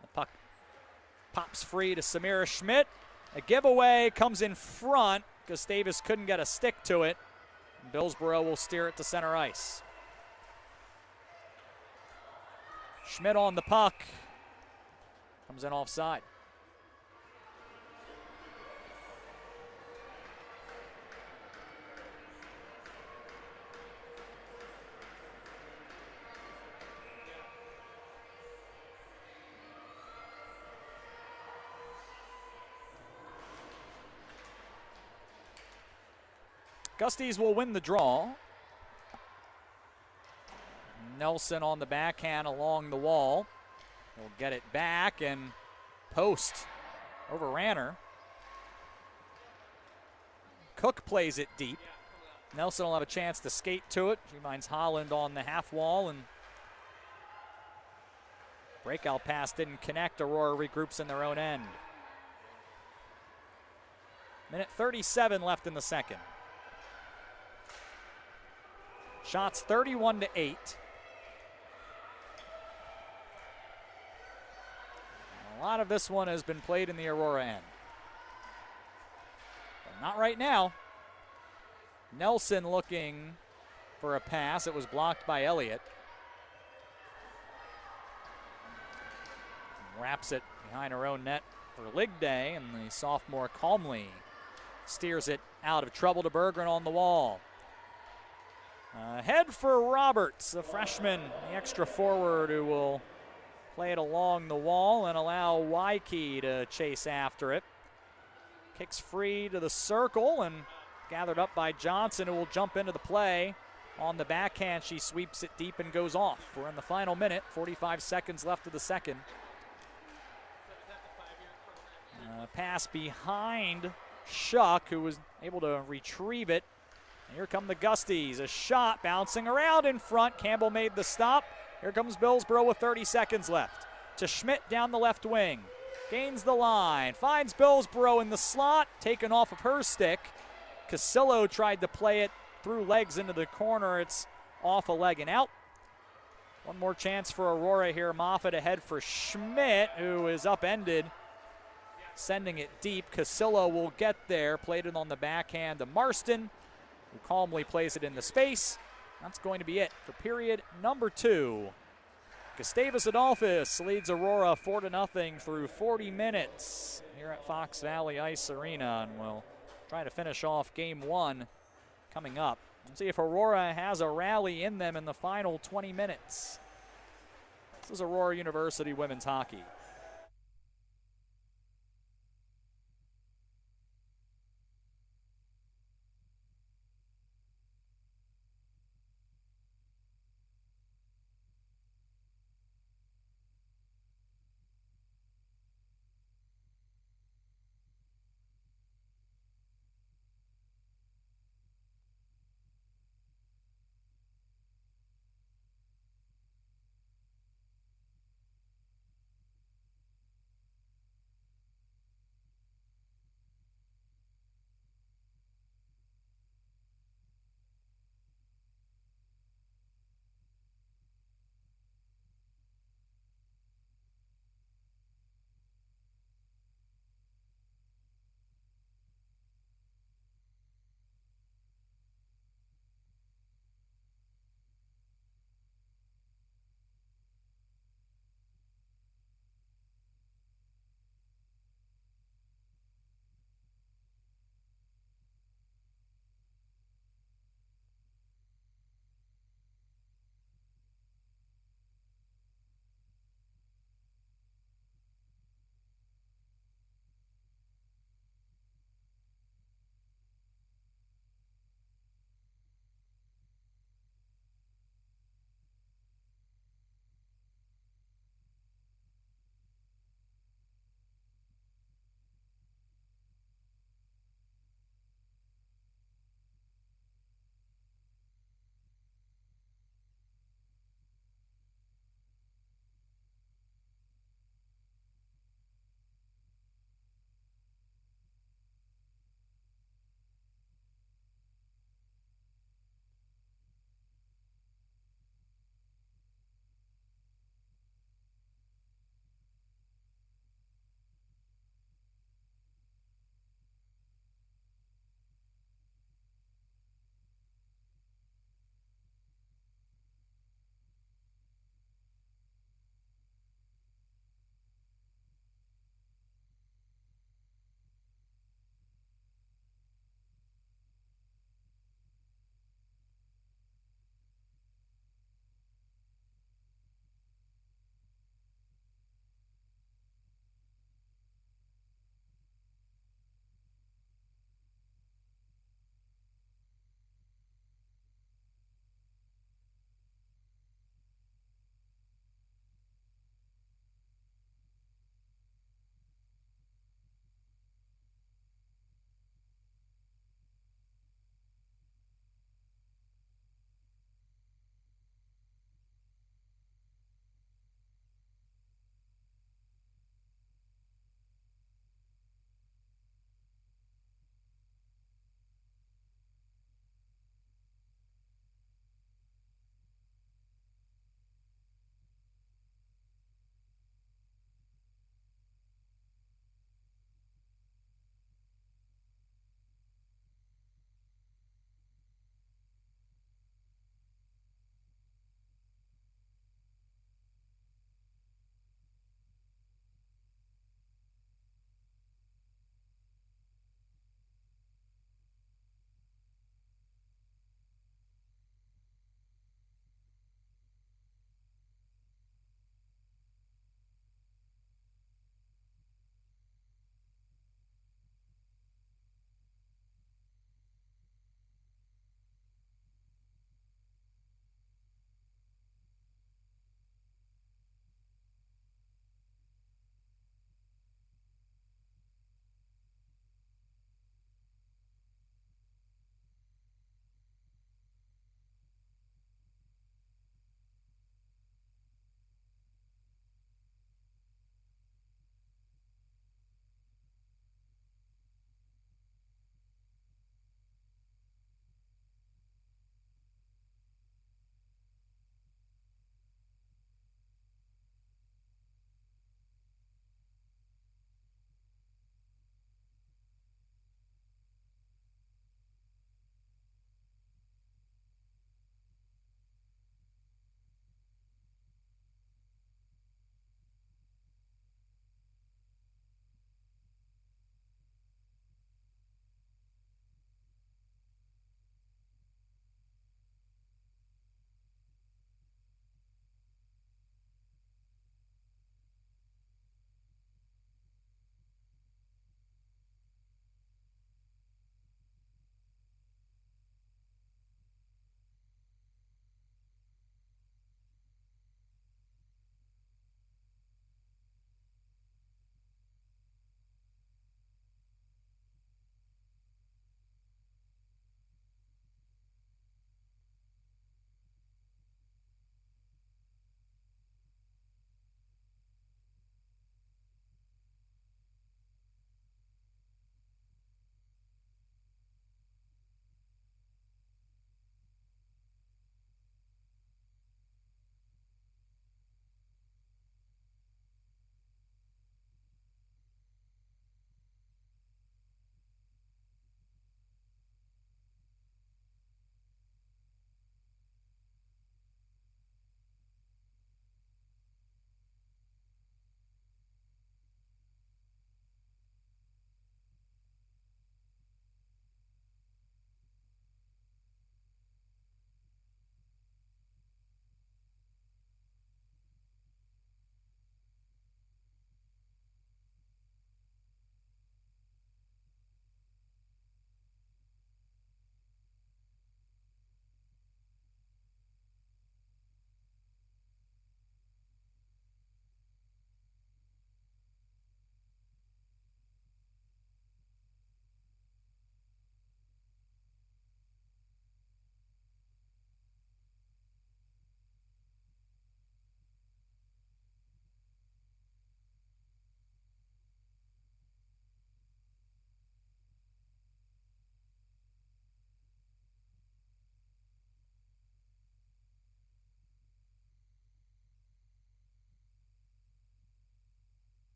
The puck pops free to Samira Schmidt. A giveaway comes in front. Gustavus couldn't get a stick to it. Billsboro will steer it to center ice. Schmidt on the puck. Comes in offside. Gusties will win the draw. Nelson on the backhand along the wall. He'll get it back and post overran her. Cook plays it deep. Nelson will have a chance to skate to it. She finds Holland on the half wall, and breakout pass didn't connect. Aurora regroups in their own end. Minute 37 left in the second. Shots 31-8. A lot of this one has been played in the Aurora end. But not right now. Nelson looking for a pass. It was blocked by Elliott. Wraps it behind her own net for Ligday, and the sophomore calmly steers it out of trouble to Berggren on the wall. Head for Roberts, the freshman, the extra forward who will play it along the wall and allow Leike to chase after it. Kicks free to the circle and gathered up by Johnson, who will jump into the play. On the backhand, she sweeps it deep and goes off. We're in the final minute, 45 seconds left of the second. Pass behind Shuck, who was able to retrieve it. Here come the Gusties. A shot bouncing around in front. Campbell made the stop. Here comes Billsboro with 30 seconds left. To Schmidt down the left wing. Gains the line. Finds Billsboro in the slot. Taken off of her stick. Casillo tried to play it through legs into the corner. It's off a leg and out. One more chance for Aurora here. Moffitt ahead for Schmidt, who is upended. Sending it deep. Casillo will get there. Played it on the backhand to Marston, who calmly plays it in the space. That's going to be it for period number 2. Gustavus Adolphus leads Aurora 4-0 through 40 minutes here at Fox Valley Ice Arena, and we'll try to finish off game 1 coming up. Let's see if Aurora has a rally in them in the final 20 minutes. This is Aurora University women's hockey.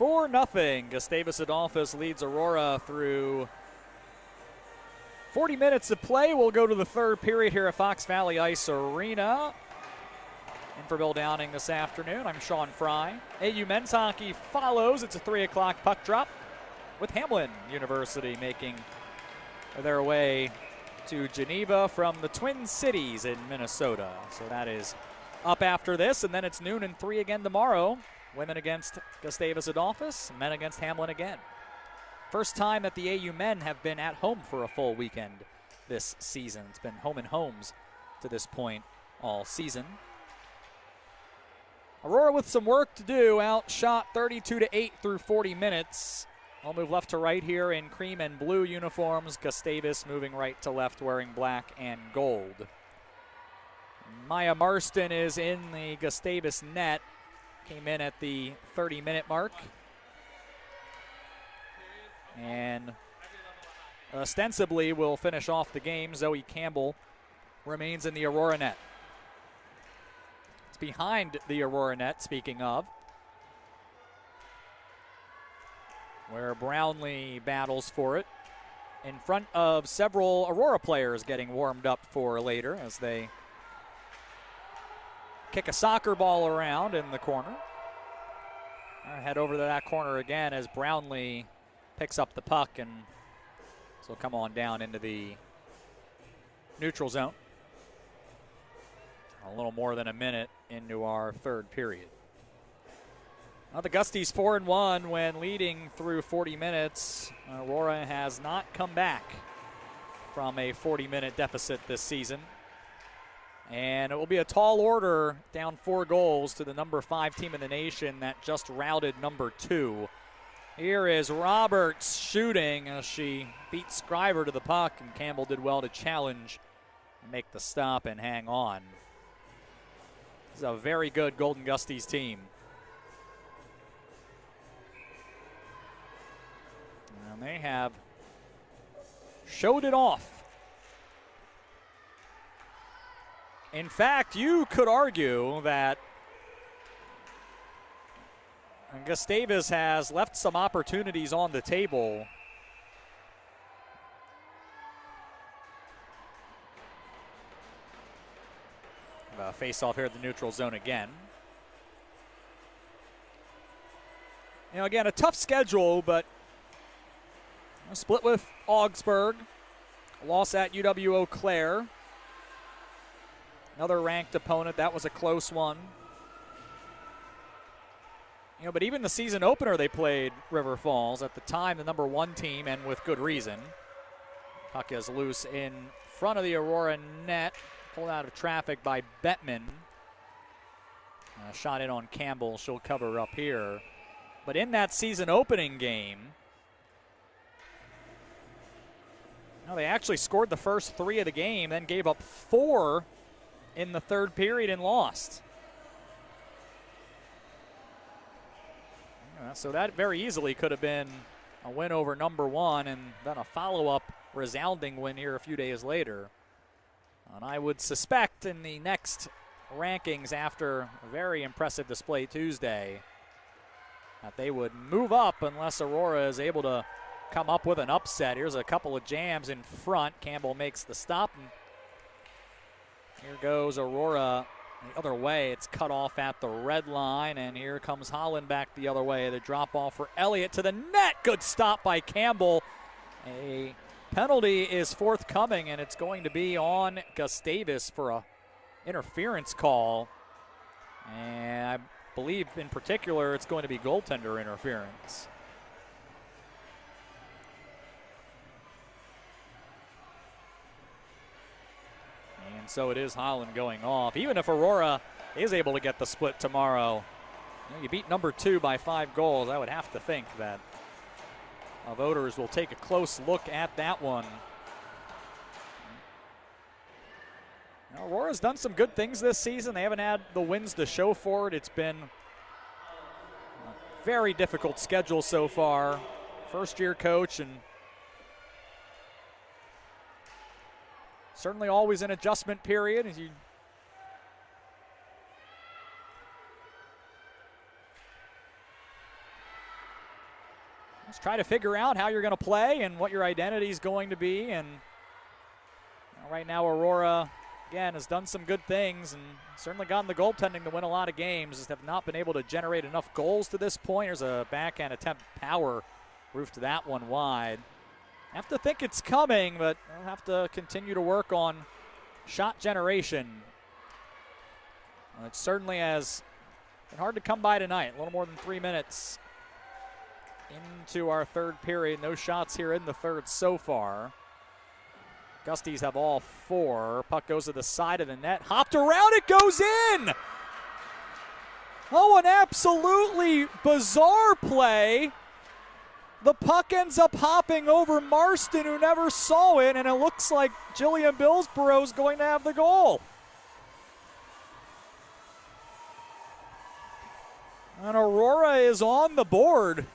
4-0. Gustavus Adolphus leads Aurora through 40 minutes of play. We'll go to the third period here at Fox Valley Ice Arena. In for Bill Downing this afternoon, I'm Sean Fry. AU men's hockey follows. It's a 3 o'clock puck drop with Hamline University making their way to Geneva from the Twin Cities in Minnesota. So that is up after this, and then it's noon and 3 again tomorrow. Women against Gustavus Adolphus, men against Hamline again. First time that the AU men have been at home for a full weekend this season. It's been home and homes to this point all season. Aurora with some work to do, outshot 32-8 through 40 minutes. I'll move left to right here in cream and blue uniforms. Gustavus moving right to left wearing black and gold. Maya Marston is in the Gustavus net. Came in at the 30-minute mark. And ostensibly will finish off the game. Zoe Campbell remains in the Aurora net. It's behind the Aurora net, speaking of, where Brownlee battles for it in front of several Aurora players getting warmed up for later as they kick a soccer ball around in the corner. I'll head over to that corner again as Brownlee picks up the puck, and so come on down into the neutral zone. A little more than a minute into our third period. Now the Gusties 4-1 when leading through 40 minutes. Aurora has not come back from a 40-minute deficit this season. And it will be a tall order, down 4 goals to the number 5 team in the nation that just routed number 2. Here is Roberts shooting as she beat Scriver to the puck, and Campbell did well to challenge and make the stop and hang on. This is a very good Golden Gusties team. And they have showed it off. In fact, you could argue that Gustavus has left some opportunities on the table. Face-off here at the neutral zone again. You know, again, a tough schedule, but a split with Augsburg, a loss at UW-Eau Claire. Another ranked opponent. That was a close one. You know, but even the season opener they played River Falls, at the time the number 1 team, and with good reason. Puck is loose in front of the Aurora net. Pulled out of traffic by Bettman. Shot in on Campbell. She'll cover up here. But in that season opening game, they actually scored the first 3 of the game, then gave up 4 in the third period and lost. So that very easily could have been a win over number 1 and then a follow-up resounding win here a few days later. And I would suspect in the next rankings after a very impressive display Tuesday that they would move up unless Aurora is able to come up with an upset. Here's a couple of jams in front. Campbell makes the stop. And here goes Aurora the other way. It's cut off at the red line, and here comes Holland back the other way. The drop off for Elliott to the net. Good stop by Campbell. A penalty is forthcoming, and it's going to be on Gustavus for a interference call. And I believe in particular it's going to be goaltender interference. And so it is Holland going off. Even if Aurora is able to get the split tomorrow, you beat number 2 by 5 goals. I would have to think that voters will take a close look at that one. Now, Aurora's done some good things this season. They haven't had the wins to show for it. It's been a very difficult schedule so far. First-year coach, and certainly always an adjustment period. As you Just try to figure out how you're going to play and what your identity is going to be. And right now, Aurora, again, has done some good things and certainly gotten the goaltending to win a lot of games. Just have not been able to generate enough goals to this point. There's a backhand attempt. Power roofed that one wide. Have to think it's coming, but they'll have to continue to work on shot generation. It certainly has been hard to come by tonight. A little more than 3 minutes into our third period. No shots here in the third so far. Gusties have all 4. Puck goes to the side of the net. Hopped around, it goes in! Oh, an absolutely bizarre play. The puck ends up hopping over Marston, who never saw it, and it looks like Jillian Billsborough is going to have the goal. And Aurora is on the board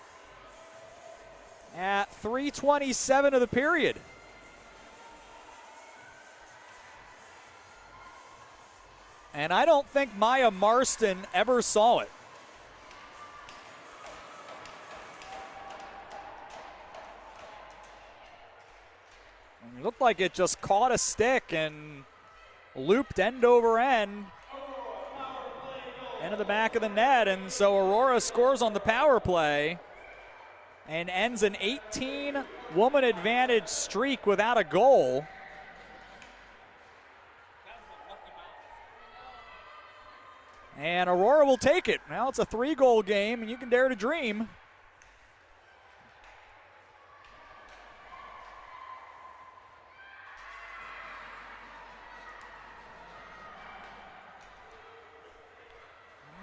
at 3:27 of the period. And I don't think Maya Marston ever saw it. It looked like it just caught a stick and looped end over end into the back of the net. And so Aurora scores on the power play and ends an 18-woman advantage streak without a goal. And Aurora will take it. Now it's a 3-goal game, and you can dare to dream.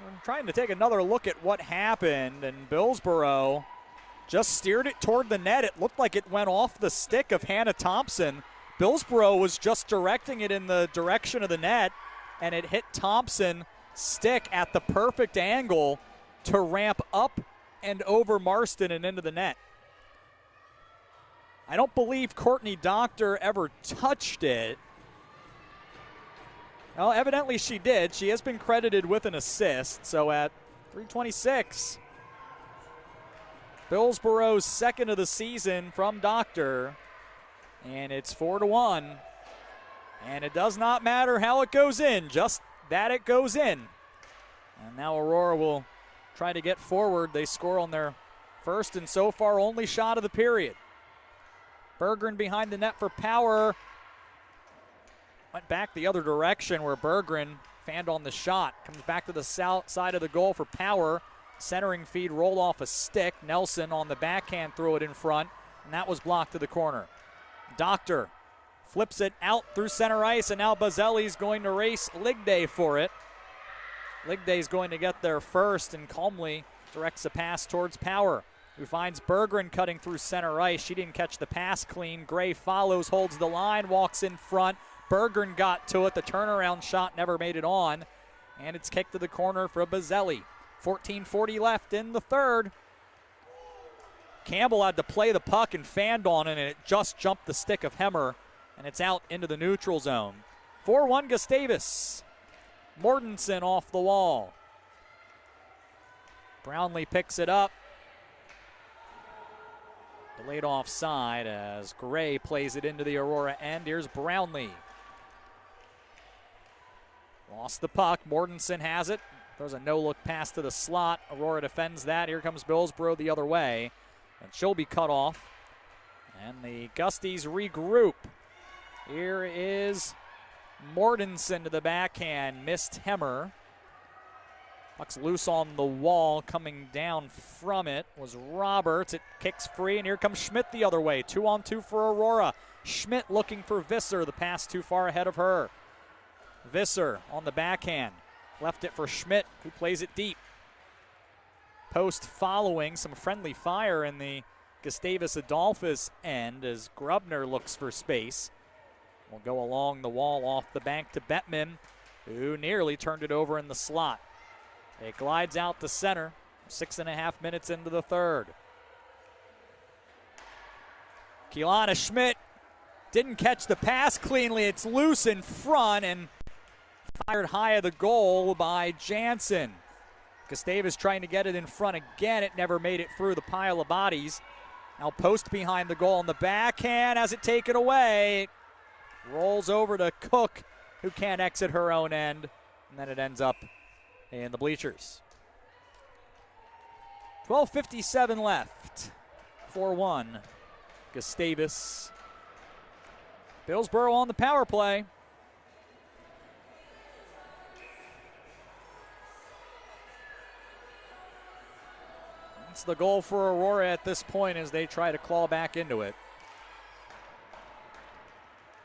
I'm trying to take another look at what happened, and Billsborough just steered it toward the net. It looked like it went off the stick of Hannah Thompson. Billsborough was just directing it in the direction of the net, and it hit Thompson stick at the perfect angle to ramp up and over Marston and into the net. I don't believe Courtney Doctor ever touched it. Well, evidently she did. She has been credited with an assist. So at 3:26, Billsborough's second of the season from Doctor, and it's 4-1. And it does not matter how it goes in, just that it goes in. And now Aurora will try to get forward. They score on their first and so far only shot of the period. Berggren behind the net for Power. Went back the other direction where Berggren fanned on the shot. Comes back to the south side of the goal for Power. Centering feed rolled off a stick. Nelson on the backhand threw it in front, and that was blocked to the corner. Doctor flips it out through center ice, and now Bazzelli's going to race Ligday for it. Ligday's going to get there first and calmly directs a pass towards Power, who finds Berggren cutting through center ice. She didn't catch the pass clean. Gray follows, holds the line, walks in front. Berggren got to it. The turnaround shot never made it on, and it's kicked to the corner for Bazzelli. 14:40 left in the third. Campbell had to play the puck and fanned on it, and it just jumped the stick of Hemmer, and it's out into the neutral zone. 4-1 Gustavus. Mortensen off the wall. Brownlee picks it up. Delayed offside as Gray plays it into the Aurora end. Here's Brownlee. Lost the puck. Mortensen has it. Throws a no-look pass to the slot. Aurora defends that. Here comes Billsborough the other way. And she'll be cut off. And the Gusties regroup. Here is Mortensen to the backhand. Missed Hemmer. Puck's loose on the wall. Coming down from it was Roberts. It kicks free, and here comes Schmidt the other way. 2-on-2 for Aurora. Schmidt looking for Visser. The pass too far ahead of her. Visser on the backhand. Left it for Schmidt, who plays it deep. Post following, some friendly fire in the Gustavus Adolphus end as Grubner looks for space. Will go along the wall off the bank to Bettman, who nearly turned it over in the slot. It glides out to center, 6.5 minutes into the third. Keilana Schmidt didn't catch the pass cleanly. It's loose in front and fired high of the goal by Jansen. Gustavus trying to get it in front again. It never made it through the pile of bodies. Now post behind the goal, and the backhand has it taken away. Rolls over to Cook, who can't exit her own end, and then it ends up in the bleachers. 12:57 left. 4-1. Gustavus. Hillsborough on the power play. That's the goal for Aurora at this point as they try to claw back into it.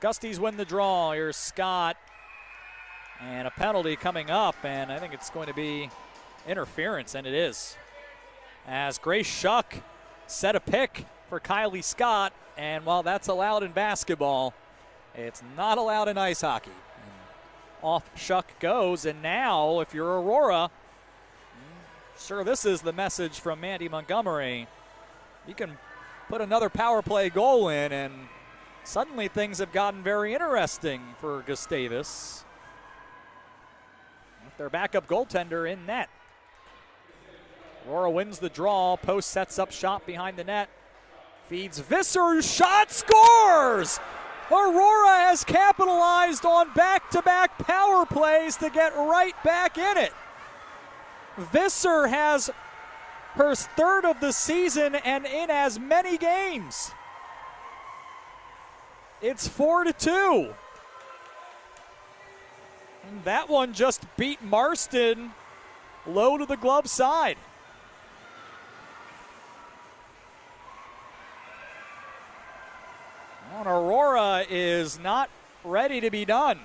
Gusties win the draw. Here's Scott. And a penalty coming up, and I think it's going to be interference, and it is. As Grace Shuck set a pick for Kylie Scott, and while that's allowed in basketball, it's not allowed in ice hockey. And off Shuck goes, and now if you're Aurora, sure, this is the message from Mandy Montgomery. You can put another power play goal in, and suddenly things have gotten very interesting for Gustavus. With their backup goaltender in net. Aurora wins the draw. Post sets up shot behind the net. Feeds Visser, shot, scores! Aurora has capitalized on back-to-back power plays to get right back in it. Visser has her third of the season and in as many games. It's 4-2. And that one just beat Marston low to the glove side. And Aurora is not ready to be done.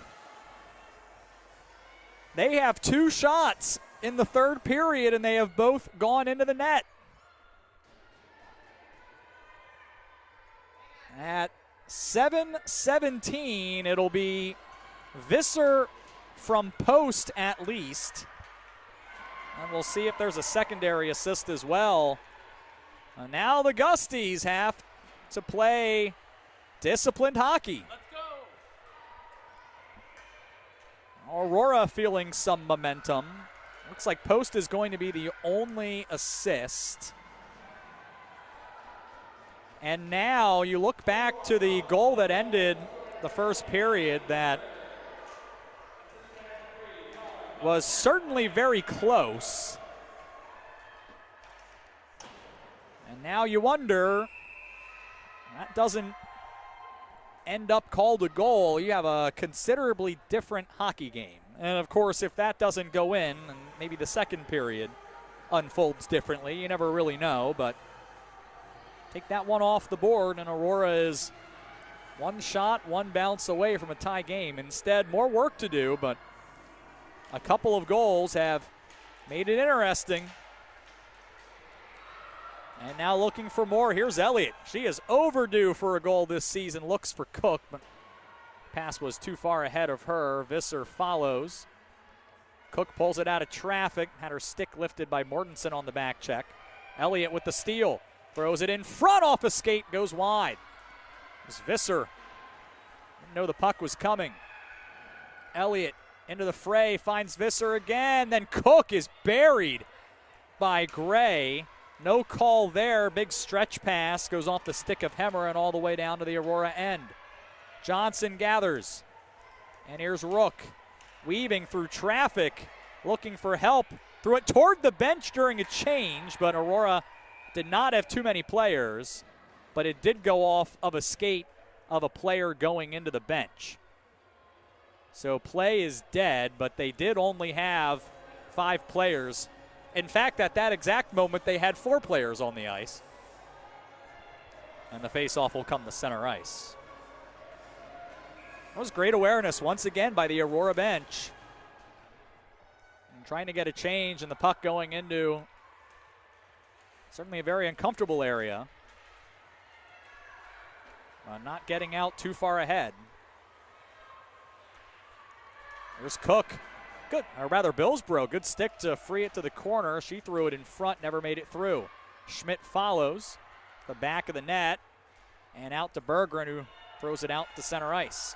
They have two shots in the third period, and they have both gone into the net. At 7:17, it'll be Visser from post at least. And we'll see if there's a secondary assist as well. And now the Gusties have to play disciplined hockey. Let's go. Aurora feeling some momentum. Looks like Post is going to be the only assist. And now you look back to the goal that ended the first period that was certainly very close. And now you wonder, that doesn't end up called a goal. You have a considerably different hockey game. And of course, if that doesn't go in, and maybe the second period unfolds differently, you never really know, but take that one off the board, and Aurora is one shot, one bounce away from a tie game. Instead, more work to do, but a couple of goals have made it interesting. And now looking for more. Here's Elliott. She is overdue for a goal this season. Looks for Cook, but pass was too far ahead of her. Visser follows. Cook pulls it out of traffic. Had her stick lifted by Mortensen on the back check. Elliott with the steal. Throws it in front off a skate. Goes wide. It's Visser. Didn't know the puck was coming. Elliott into the fray. Finds Visser again. Then Cook is buried by Gray. No call there. Big stretch pass. Goes off the stick of Hemmer and all the way down to the Aurora end. Johnson gathers. And here's Rook. Weaving through traffic. Looking for help. Threw it toward the bench during a change, but Aurora did not have too many players. But it did go off of a skate of a player going into the bench. So play is dead, but they did only have 5 players. In fact, at that exact moment, they had 4 players on the ice. And the faceoff will come to center ice. That was great awareness once again by the Aurora bench. And trying to get a change, and the puck going into certainly a very uncomfortable area. Not getting out too far ahead. There's Cook. Good, or rather Billsborough, good stick to free it to the corner. She threw it in front, never made it through. Schmidt follows the back of the net and out to Berggren, who throws it out to center ice.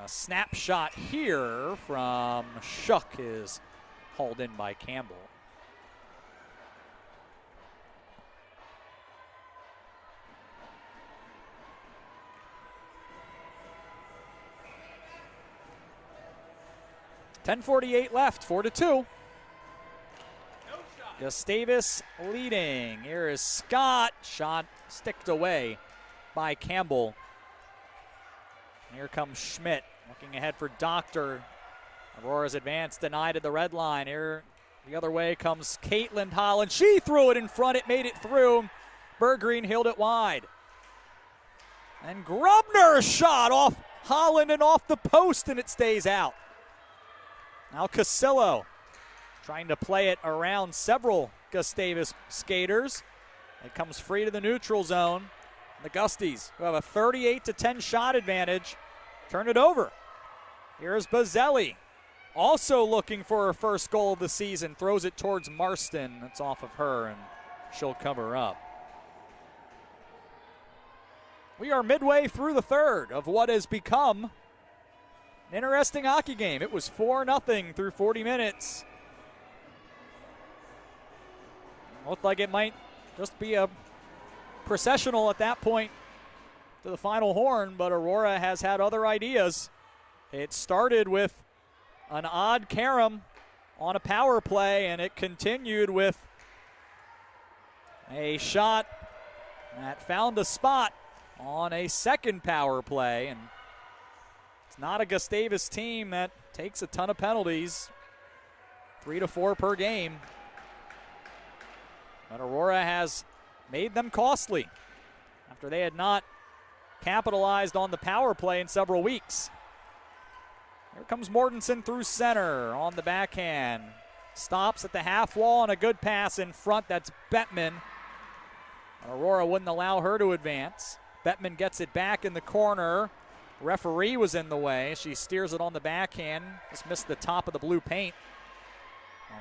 A snapshot here from Shuck is hauled in by Campbell. 10:48 left, 4-2. Gustavus leading. Here is Scott. Shot sticked away by Campbell. Here comes Schmidt looking ahead for Doctor. Aurora's advance denied at the red line. Here the other way comes Caitlin Holland. She threw it in front. It made it through. Bergreen heeled it wide. And Grubner's shot off Holland and off the post, and it stays out. Now Casillo trying to play it around several Gustavus skaters. It comes free to the neutral zone. The Gusties, who have a 38-10 shot advantage, turn it over. Here's Bazzelli, also looking for her first goal of the season. Throws it towards Marston. That's off of her, and she'll cover up. We are midway through the third of what has become an interesting hockey game. It was 4-0 through 40 minutes. Looked like it might just be a processional at that point to the final horn, but Aurora has had other ideas. It started with an odd carom on a power play, and it continued with a shot that found a spot on a second power play. And it's not a Gustavus team that takes a ton of penalties, 3 to 4 per game. But Aurora has made them costly after they had not capitalized on the power play in several weeks. Here comes Mortensen through center on the backhand. Stops at the half wall and a good pass in front. That's Bettman. Aurora wouldn't allow her to advance. Bettman gets it back in the corner. Referee was in the way. She steers it on the backhand. Just missed the top of the blue paint.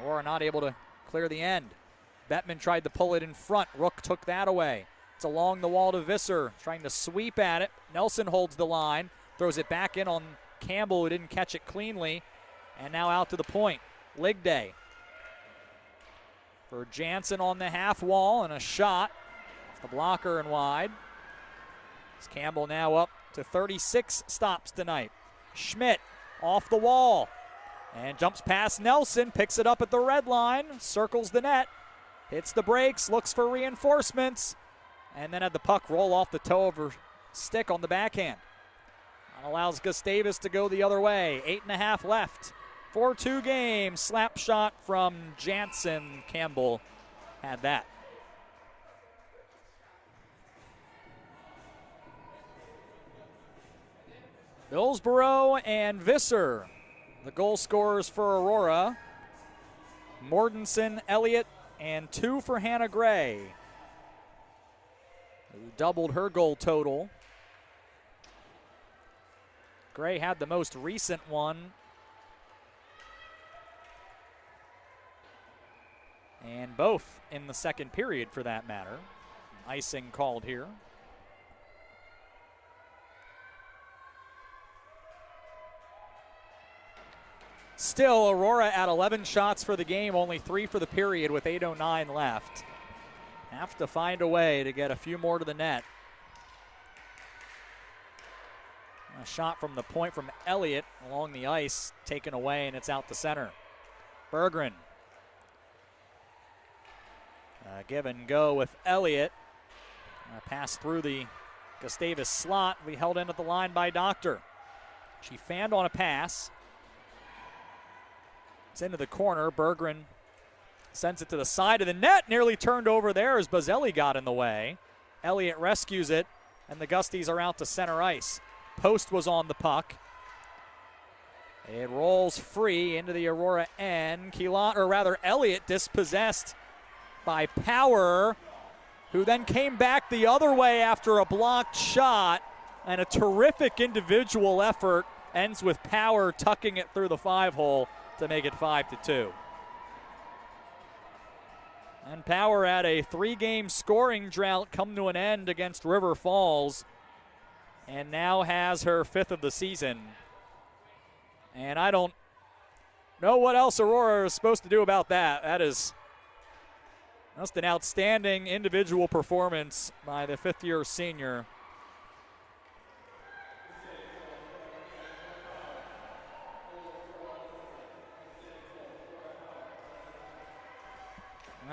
Aurora not able to clear the end. Bettman tried to pull it in front. Rook took that away. It's along the wall to Visser, trying to sweep at it. Nelson holds the line, throws it back in on Campbell, who didn't catch it cleanly. And now out to the point. Ligday for Jansen on the half wall, and a shot off the blocker and wide. As Campbell now up to 36 stops tonight. Schmidt off the wall and jumps past Nelson, picks it up at the red line, circles the net, hits the brakes, looks for reinforcements, and then had the puck roll off the toe of her stick on the backhand. That allows Gustavus to go the other way. 8.5 left. 4-2 game. Slap shot from Jansen. Campbell had that. Billsborough and Visser, the goal scorers for Aurora. Mortensen, Elliott, and 2 for Hannah Gray, who doubled her goal total. Gray had the most recent one, and both in the second period for that matter. Icing called here. Still, Aurora at 11 shots for the game, only 3 for the period with 8:09 left. Have to find a way to get a few more to the net. A shot from the point from Elliott along the ice, taken away, and it's out to center. Berggren. Give and go with Elliott. Pass through the Gustavus slot. We held in at the line by Doctor. She fanned on a pass. It's into the corner. Berggren sends it to the side of the net. Nearly turned over there as Bazzelli got in the way. Elliott rescues it, and the Gusties are out to center ice. Post was on the puck. It rolls free into the Aurora end. Elliott dispossessed by Power, who then came back the other way after a blocked shot, and a terrific individual effort ends with Power tucking it through the 5-hole to make it 5-2. And Power had a 3-game scoring drought come to an end against River Falls, and now has her 5th of the season. And I don't know what else Aurora is supposed to do about that. That is just an outstanding individual performance by the 5th-year senior.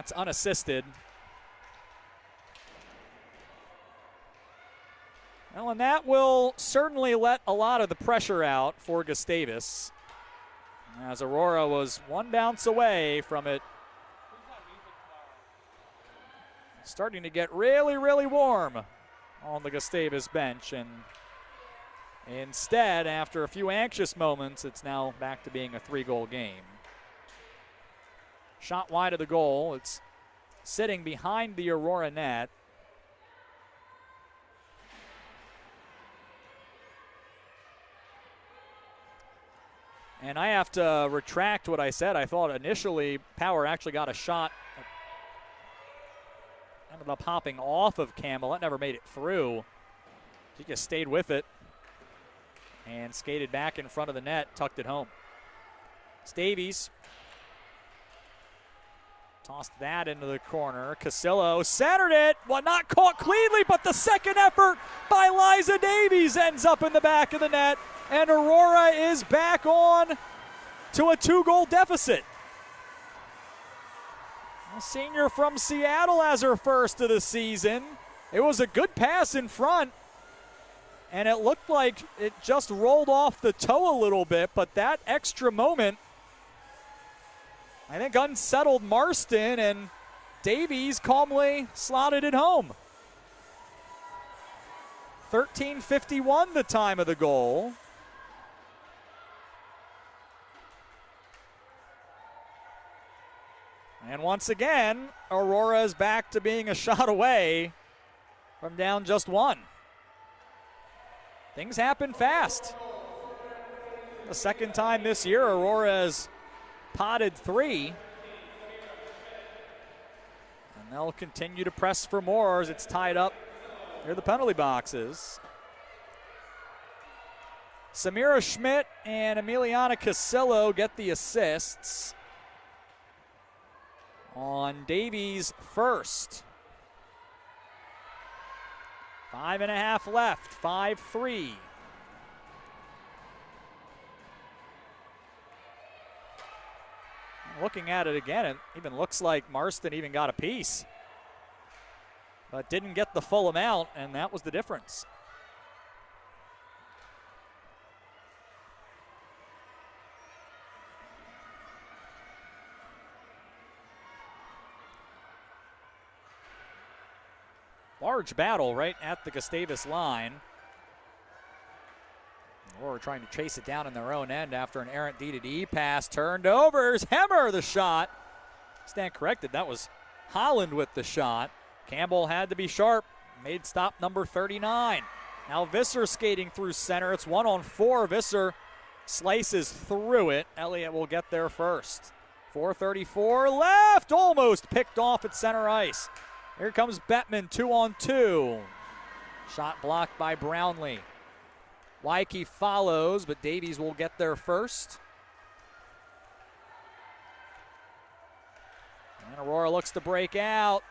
That's unassisted. Well, and that will certainly let a lot of the pressure out for Gustavus, as Aurora was one bounce away from it starting to get really, really warm on the Gustavus bench. And instead, after a few anxious moments, it's now back to being a 3-goal game. Shot wide of the goal. It's sitting behind the Aurora net. And I have to retract what I said. I thought initially Power actually got a shot. Ended up hopping off of Campbell. That never made it through. He just stayed with it and skated back in front of the net, tucked it home. Davies tossed that into the corner. Casillo centered it. Well, not caught cleanly, but the second effort by Liza Davies ends up in the back of the net. And Aurora is back on to a 2-goal deficit. A senior from Seattle has her first of the season. It was a good pass in front, and it looked like it just rolled off the toe a little bit, but that extra moment, I think, unsettled Marston, and Davies calmly slotted it home. 13:51 the time of the goal. And once again, Aurora is back to being a shot away from down just one. Things happen fast. The second time this year, Aurora has potted 3. And they'll continue to press for more as it's tied up near the penalty boxes. Samira Schmidt and Emiliana Casillo get the assists on Davies' first. 5.5 left, 5-3. Looking at it again, it even looks like Marston even got a piece, but didn't get the full amount, and that was the difference. Large battle right at the Gustavus line. Aurora trying to chase it down in their own end after an errant D-to-D pass turned over. Here's Hemmer, the shot. Stand corrected, that was Holland with the shot. Campbell had to be sharp, made stop number 39. Now Visser skating through center. It's 1-on-4. Visser slices through it. Elliott will get there first. 4:34 left, almost picked off at center ice. Here comes Bettman, 2-on-2. Shot blocked by Brownlee. Wyke follows, but Davies will get there first. And Aurora looks to break out.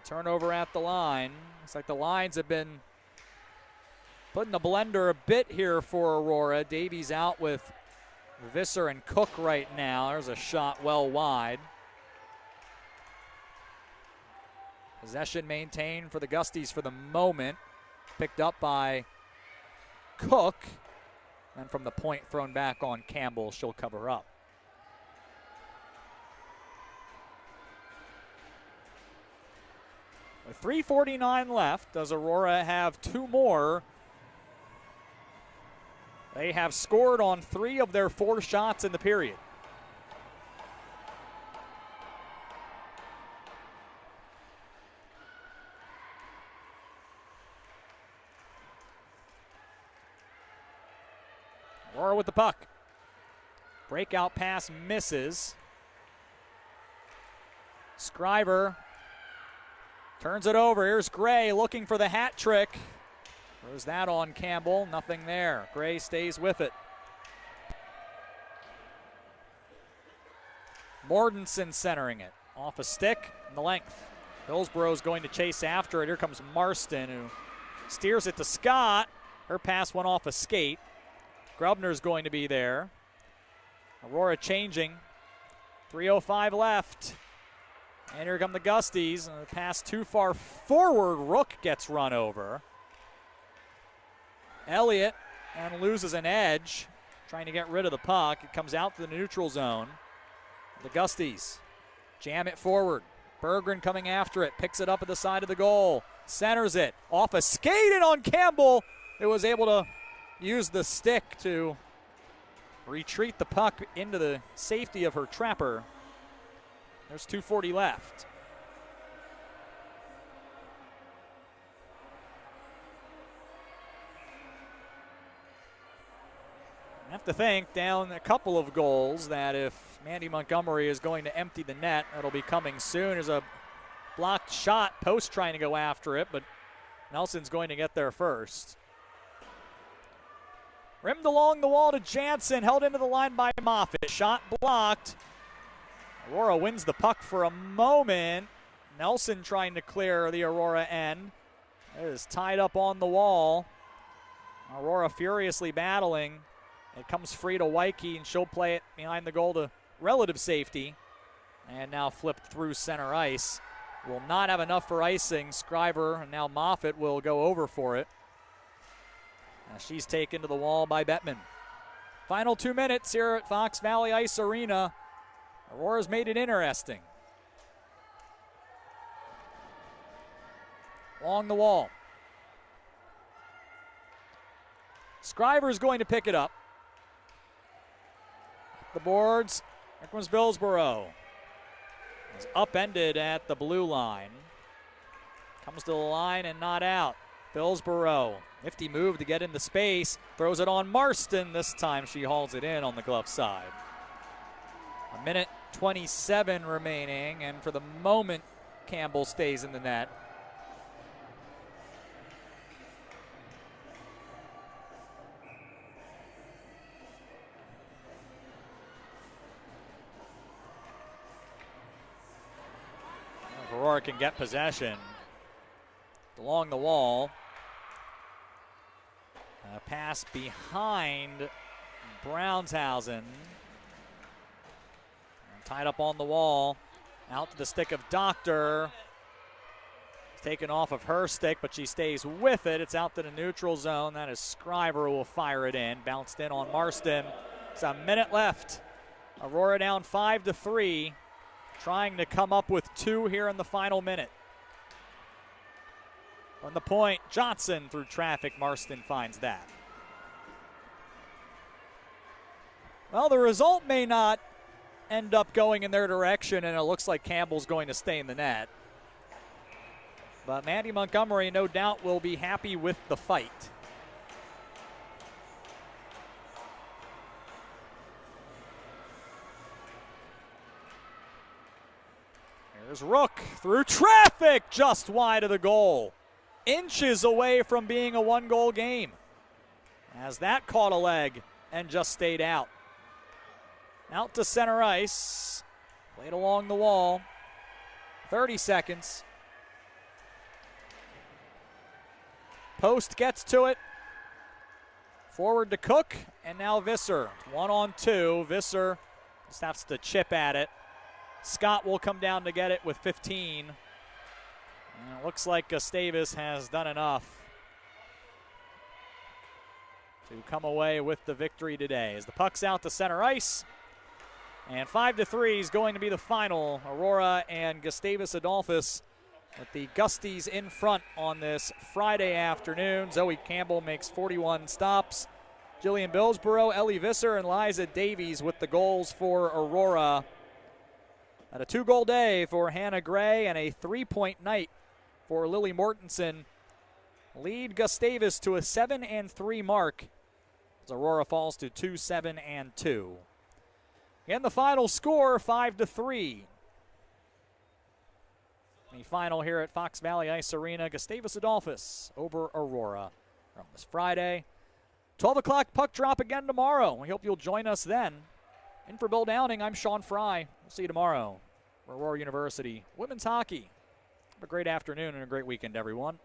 Turnover at the line. Looks like the lines have been put in the blender a bit here for Aurora. Davies out with Visser and Cook right now. There's a shot well wide. Possession maintained for the Gusties for the moment. Picked up by Cook. And from the point thrown back on Campbell, she'll cover up. With 3:49 left, does Aurora have 2 more? They have scored on 3 of their 4 shots in the period. Aurora with the puck. Breakout pass misses. Scriver turns it over. Here's Gray looking for the hat trick. Throws that on Campbell. Nothing there. Gray stays with it. Mortensen centering it. Off a stick in the length. Hillsboro's going to chase after it. Here comes Marston, who steers it to Scott. Her pass went off a skate. Grubner's going to be there. Aurora changing. 3:05 left. And here come the Gusties. Pass too far forward. Rook gets run over. Elliott and loses an edge, trying to get rid of the puck. It comes out to the neutral zone. The Gusties jam it forward. Berggren coming after it, picks it up at the side of the goal, centers it, off a skate in on Campbell. It was able to use the stick to retreat the puck into the safety of her trapper. There's 2:40 left. I have to think, down a couple of goals, that if Mandy Montgomery is going to empty the net, it'll be coming soon. There's a blocked shot, Post trying to go after it, but Nelson's going to get there first. Rimmed along the wall to Jansen, held into the line by Moffitt. Shot blocked. Aurora wins the puck for a moment. Nelson trying to clear the Aurora end. It is tied up on the wall. Aurora furiously battling. It comes free to Wyke, and she'll play it behind the goal to relative safety. And now flipped through center ice. Will not have enough for icing. Scriver and now Moffitt will go over for it. She's taken to the wall by Bettman. Final 2 minutes here at Fox Valley Ice Arena. Aurora's made it interesting. Along the wall. Scriver's going to pick it up. The boards. Here comes Billsborough. It's upended at the blue line. Comes to the line and not out. Billsborough, nifty move to get into space. Throws it on Marston. This time she hauls it in on the glove side. 1:27 remaining, and for the moment, Campbell stays in the net. Aurora can get possession. Along the wall. Pass behind Brownshausen. Tied up on the wall. Out to the stick of Doctor. Taken off of her stick, but she stays with it. It's out to the neutral zone. That is Scriver who will fire it in. Bounced in on Marston. It's a minute left. Aurora down 5-3. Trying to come up with 2 here in the final minute. On the point, Johnson through traffic. Marston finds that. Well, the result may not end up going in their direction, and it looks like Campbell's going to stay in the net. But Mandy Montgomery, no doubt, will be happy with the fight. Here's Rook through traffic, just wide of the goal. Inches away from being a 1-goal game. As that caught a leg and just stayed out. Out to center ice. Played along the wall. 30 seconds. Post gets to it. Forward to Cook, and now Visser. 1-on-2. Visser just has to chip at it. Scott will come down to get it with 15. And it looks like Gustavus has done enough to come away with the victory today. As the puck's out to center ice, and 5-3 is going to be the final. Aurora and Gustavus Adolphus with the Gusties in front on this Friday afternoon. Zoe Campbell makes 41 stops. Jillian Billsborough, Ellie Visser, and Liza Davies with the goals for Aurora. At a 2-goal day for Hannah Gray and a 3-point night for Lily Mortensen. Lead Gustavus to a 7-3 mark as Aurora falls to 2-7-2. Again, the final score, 5-3. The final here at Fox Valley Ice Arena, Gustavus Adolphus over Aurora on this Friday. 12 o'clock puck drop again tomorrow. We hope you'll join us then. In for Bill Downing, I'm Sean Fry. We'll see you tomorrow for Aurora University Women's Hockey. Have a great afternoon and a great weekend, everyone.